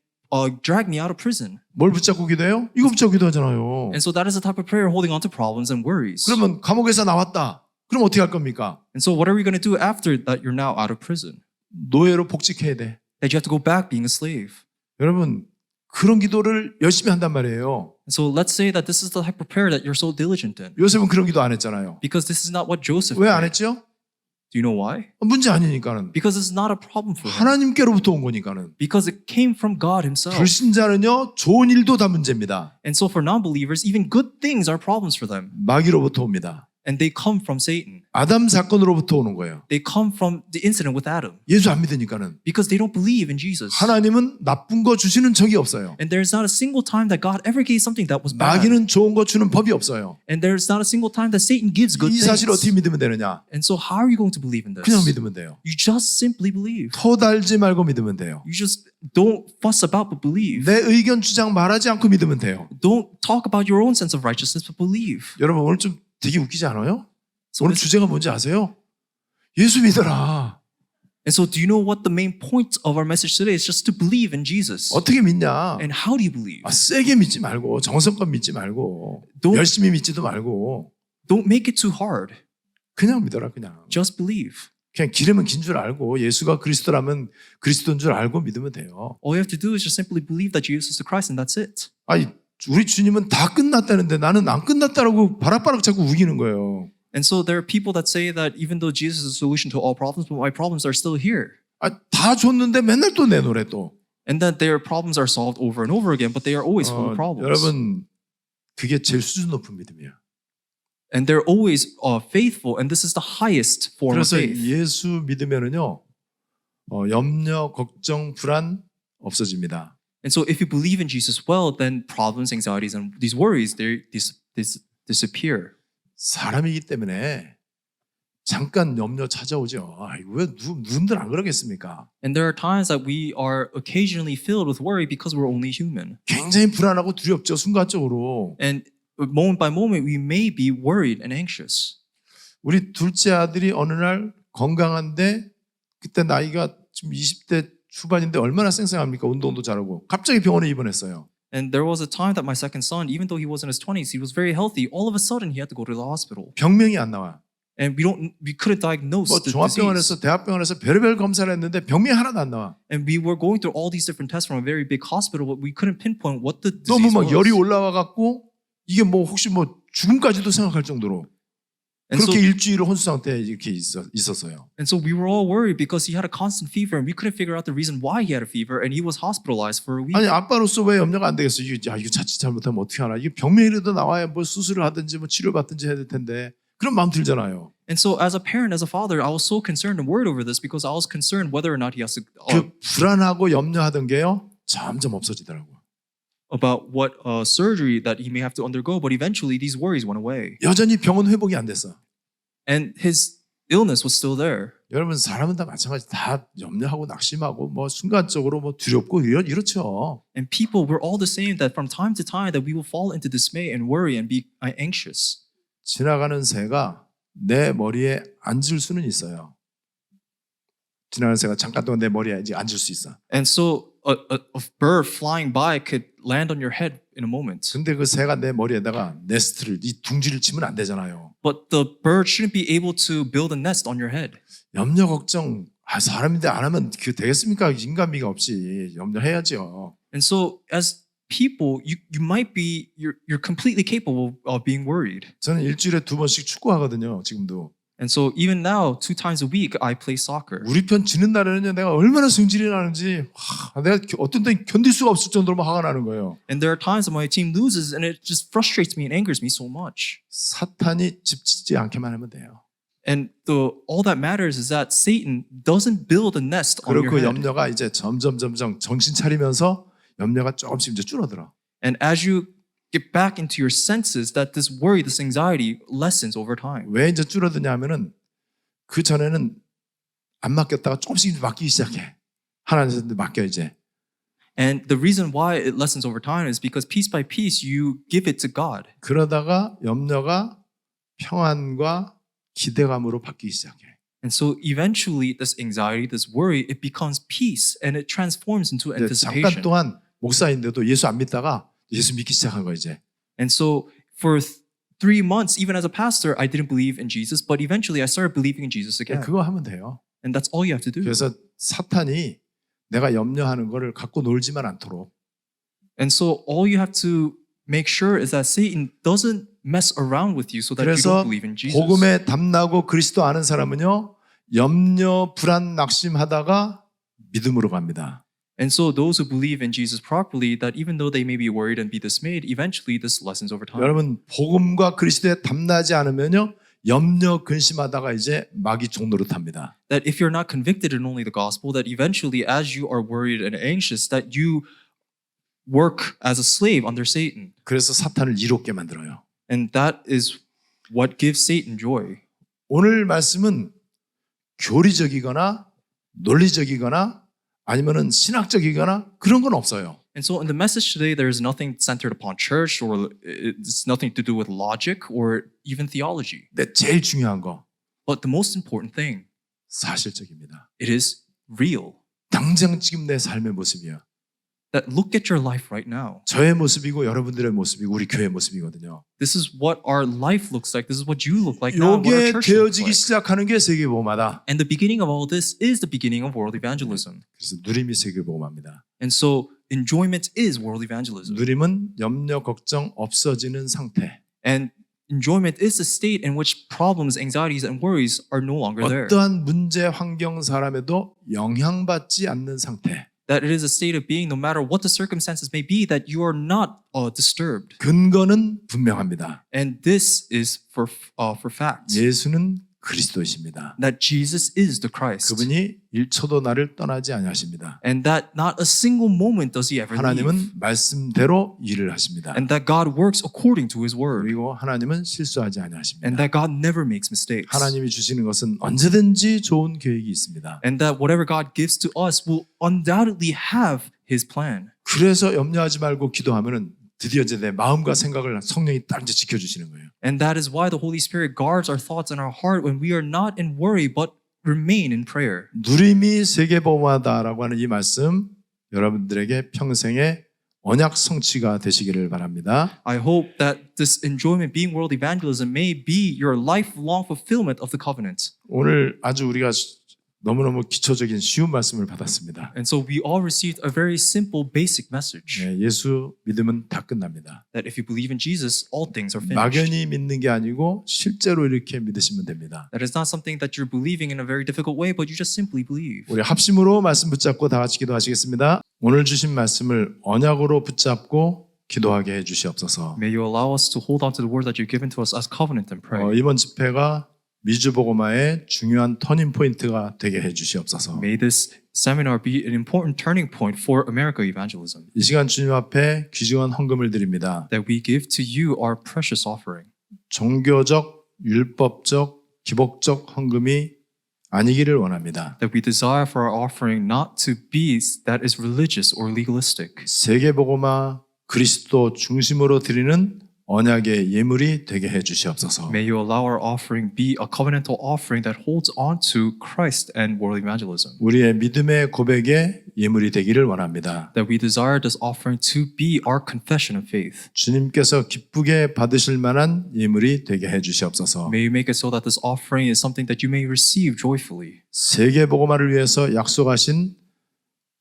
drag me out of prison. 뭘 붙잡고 기도해요? 이거 붙잡고 기도하잖아요. And so that is the type of prayer holding on to problems and worries. 그러면 감옥에서 나왔다. 그럼 어떻게 할 겁니까? And so what are we going to do after that you're now out of prison? 노예로 복직해야 돼. That you have to go back being a slave. 여러분 그런 기도를 열심히 한단 말이에요. And so let's say that this is the type of prayer that you're so diligent in. 요셉은 그런 기도 안 했잖아요. Because this is not what Joseph 왜 안 prayed. 했죠? Do you know why? 문제 아니니까는. Because it's not a problem for him. 하나님께로부터 온 거니까는. Because it came from God himself. 불신자는요 좋은 일도 다 문제입니다. And so for non-believers, even good things are problems for them. 마귀로부터 옵니다. And they come from Satan. 아담 사건으로부터 오는 거예요. They come from the incident with Adam. 예수 안 믿으니까는. Because they don't believe in Jesus. 하나님은 나쁜 거 주시는 적이 없어요. And there's not a single time that God ever gave something that was bad. 마귀는 좋은 거 주는 법이 없어요. And there's not a single time that Satan gives good 이 사실을 things. 어떻게 믿으면 되느냐? And so how are you going to believe in this? 그냥 믿으면 돼요. You just simply believe. 토달지 말고 믿으면 돼요. You just don't fuss about but believe. 내 의견 주장 말하지 않고 믿으면 돼요. Don't talk about your own sense of righteousness but believe. 여러분 오늘 좀 되게 웃기지 않아요? So 오늘 it's- 주제가 뭔지 아세요? 예수 믿어라. And so do you know what the main point of our message today is? Just to believe in Jesus. 어떻게 믿냐? And how do you believe? 세게 믿지 말고 정성껏 믿지 말고 don't- 열심히 믿지도 말고 Don't make it too hard. 그냥 믿어라 그냥. Just believe. 그냥 기름은 긴 줄 알고 예수가 그리스도라면 그리스도인 줄 알고 믿으면 돼요. All you have to do is just simply believe that Jesus is the Christ and that's it. 아니 우리 주님은 다 끝났다는데 나는 안 끝났다라고 바락바락 자꾸 우기는 거예요. And so there are people that say that even though Jesus is the solution to all problems, but my problems are still here. 다 줬는데 맨날 또 내 노래 또. And that their problems are solved over and over again, but they are always full of problems. 여러분 그게 제일 수준 높은 믿음이야. And they're always faithful, and this is the highest form of 그래서 faith. 예수 믿으면은요 염려, 걱정, 불안 없어집니다. And so if you believe in Jesus well, then problems, anxieties, and these worries, they disappear. 사람이기 때문에 잠깐 염려 찾아오죠. 왜 누군들 안 그러겠습니까? And there are times that we are occasionally filled with worry because we're only human. 굉장히 불안하고 두렵죠. 순간적으로. And moment by moment, we may be worried and anxious. 우리 둘째 아들이 어느 날 건강한데 그때 나이가 지금 20대 초반인데 얼마나 쌩쌩합니까? 운동도 잘하고 갑자기 병원에 입원했어요. And there was a time that my second son, even though he was in his 20s, he was very healthy. All of a sudden, he had to go to the hospital. 병명이 안 나와. And we couldn't diagnose 뭐 the disease. 종합병원에서 대학병원에서 별의별 검사를 했는데 병명이 하나도 안 나와. And we were going through all these different tests from a very big hospital, but we couldn't pinpoint what the 너무 disease 막 열이 was. 올라와 갖고 이게 뭐 혹시 뭐 죽음까지도 생각할 정도로 And so, 그렇게 일주일을 혼수 상태에 이렇게 있었어요. and so we were all worried because he had a constant fever, and we couldn't figure out the reason why he had a fever, and he was hospitalized for a week. 아니 아빠로서 왜 염려가 안 되겠어? 이거 자칫 잘못하면 어떻게 하나? 이게 병명이라도 나와야 뭐 수술을 하든지 뭐 치료를 받든지 해야 될 텐데 그런 마음 들잖아요. And so, as a parent, as a father, I was so concerned and worried over this because I was concerned whether or not he has to 그 불안하고 염려하던 게요 점점 없어지더라고요. about what surgery that he may have to undergo. But eventually, these worries went away, 여전히 병은 회복이 안 됐어. and his illness was still there. 여러분 사람은 다 마찬가지 다 염려하고 낙심하고 뭐 순간적으로 뭐 두렵고 이렇죠. And people, we're all the same. That from time to time, that we will fall into dismay and worry and be anxious. 지나가는 새가 내 머리에 앉을 수는 있어요. 지나가는 새가 잠깐 동안 내 머리에 이제 앉을 수 있어. And so, a bird flying by could land on your head in a moment. 근데 그 새가 내 머리에다가 네스트를 이 둥지를 치면 안 되잖아요. but the bird shouldn't be able to build a nest on your head. 염려 걱정 사람인데 안 하면 그 되겠습니까? 인간미가 없이 염려해야죠. And so as people, you might be you're completely capable of being worried. 저는 일주일에 2번씩 축구하거든요. 지금도. And so even now, 2 times a week, I play soccer. 우리 편 지는 날에는요, 내가 얼마나 성질이 나는지 내가 어떤 때 견딜 수가 없을 정도로 화가 나는 거예요. And there are times when my team loses and it just frustrates me and angers me so much. 사탄이 집 짓지 않게만 하면 돼요. And all that matters is that Satan doesn't build a nest on your 그리고 head. 염려가 이제 점점 정신 차리면서 염려가 조금씩 이제 줄어들어. And as you get back into your senses, that this worry, this anxiety lessens over time. 왜 이제 줄어드냐 하면은 그 전에는 안 맡겼다가 조금씩 맡기기 시작해. 하나님한테 맡겨 이제. And the reason why it lessens over time is because piece by piece you give it to God. 그러다가 염려가 평안과 기대감으로 바뀌기 시작해. And so eventually this anxiety, this worry, it becomes peace and it transforms into 이제 anticipation. 잠깐 동안 목사인데도 예수 안 믿다가 예수 믿기 시작한 거 이제. And so for 3 months, even as a pastor, I didn't believe in Jesus, but eventually I started believing in Jesus again. 그거 하면 돼요. And that's all you have to do. 그래서 사탄이 내가 염려하는 거를 갖고 놀지만 않도록. And so all you have to make sure is that Satan doesn't mess around with you so that you 그래서 don't believe in Jesus. 복음에 담나고 그리스도 아는 사람은요, 염려, 불안, 낙심하다가 믿음으로 갑니다. And so those who believe in Jesus properly, that even though they may be worried and be dismayed, eventually this lessens over time. 여러분 복음과 그리스도에 담나지 않으면요, 염려 근심하다가 이제 마귀 종노릇 합니다. That if you're not convicted in only the gospel, that eventually as you are worried and anxious, that you work as a slave under Satan. 그래서 사탄을 이롭게 만들어요. And that is what gives Satan joy. 오늘 말씀은 교리적이거나 논리적이거나 아니면은 신학적이거나 그런 건 없어요. And so in the message today, there is nothing centered upon church or it's nothing to do with logic or even theology. 근데 제일 중요한 거 But the most important thing, 사실적입니다. it is real. 당장 지금 내 삶의 모습이야. That look at your life right now. 저의 모습이고 여러분들의 모습이고 우리 교회 모습이거든요. This is what our life looks like. This is what you look like now. What 이게 our church looks 되어지기 like. 시작하는 게 세계복음화다. And the beginning of all this is the beginning of world evangelism. 그래서 누림이 세계복음화입니다. And so enjoyment is world evangelism. 누림은 염려 걱정 없어지는 상태. And enjoyment is the state in which problems, anxieties, and worries are no longer there. 어떠한 문제 환경 사람에도 영향받지 않는 상태. That it is a state of being, no matter what the circumstances may be, that you are not disturbed. 근거는 분명합니다. And this is for fact. 예수는 그리스도이십니다. That Jesus is the Christ. 그분이 1초도 나를 떠나지 아니하십니다. And that not a single moment does he ever leave. 하나님은 말씀대로 일을 하십니다. And that God works according to his word. 그리고 하나님은 실수하지 아니하십니다. And that God never makes mistakes. 하나님이 주시는 것은 언제든지 좋은 계획이 있습니다. And that whatever God gives to us will undoubtedly have his plan. 그래서 염려하지 말고 기도하면은 드디어 이제 내 마음과 생각을 성령이 딱 이제 지켜주시는 거예요. And that is why the Holy Spirit guards our thoughts and our heart when we are not in worry but remain in prayer. 누림이 세계복음화다라고 하는 이 말씀 여러분들에게 평생의 언약 성취가 되시기를 바랍니다. I hope that this enjoyment being world evangelism may be your lifelong fulfillment of the covenant. 오늘 아주 우리가 너무너무 기초적인 쉬운 말씀을 받았습니다. And so we all received a very simple, basic message. 네, 예수 믿으면 다 끝납니다. That if you believe in Jesus, all things are finished. 막연히 믿는 게 아니고 실제로 이렇게 믿으시면 됩니다. That is not something that you're believing in a very difficult way, but you just simply believe. 우리 합심으로 말씀 붙잡고 다 같이 기도하시겠습니다. 오늘 주신 말씀을 언약으로 붙잡고 기도하게 해주시옵소서. May you allow us to hold on to the word that you've given to us as covenant and pray. 이번 집회가 미주복음화의 중요한 터닝 포인트가 되게 해주시옵소서. May this seminar be an important turning point for America evangelism. 이 시간 주님 앞에 귀중한 헌금을 드립니다. That we give to you our precious offering. 종교적, 율법적, 기복적 헌금이 아니기를 원합니다. That we desire for our offering not to be that is religious or legalistic. 세계복음화 그리스도 중심으로 드리는 언약의 예물이 되게 해 주시옵소서. May you allow our offering be a covenantal offering that holds on to Christ and world evangelism. 우리의 믿음의 고백에 예물이 되기를 원합니다. that we desire this offering to be our confession of faith. 주님께서 기쁘게 받으실 만한 예물이 되게 해 주시옵소서. May you make it so that this offering is something that you may receive joyfully. 세계 복음화를 위해서 약속하신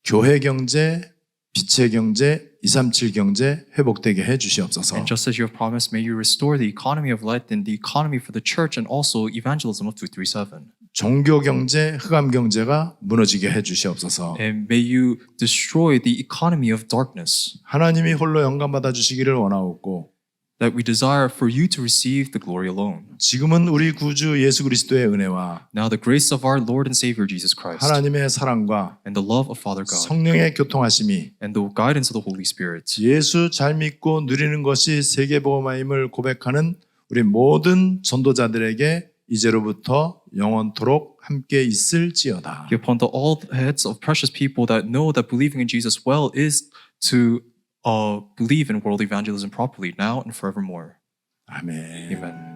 교회 경제, 빛의 경제, 237 경제 회복되게 해 주시옵소서. And just as you have promised, may you restore the economy of light and the economy for the church and also evangelism of 237. 종교 경제, 흑암 경제가 무너지게 해 주시옵소서. And may you destroy the economy of darkness, 하나님이 홀로 영광 받아 주시기를 원하옵고 that we desire for you to receive the glory alone. 지금은 우리 구주 예수 그리스도의 은혜와 Now the grace of our Lord and Savior Jesus Christ 하나님의 사랑과 and the love of Father God 성령의 교통하심이 and the guidance of the Holy Spirit 예수 잘 믿고 누리는 것이 세계복음화임을 고백하는 우리 모든 전도자들에게 이제로부터 영원토록 함께 있을지어다. be upon all the heads of precious people that know that believing in Jesus well is to believe in world evangelism properly now and forevermore. 아멘. Amen.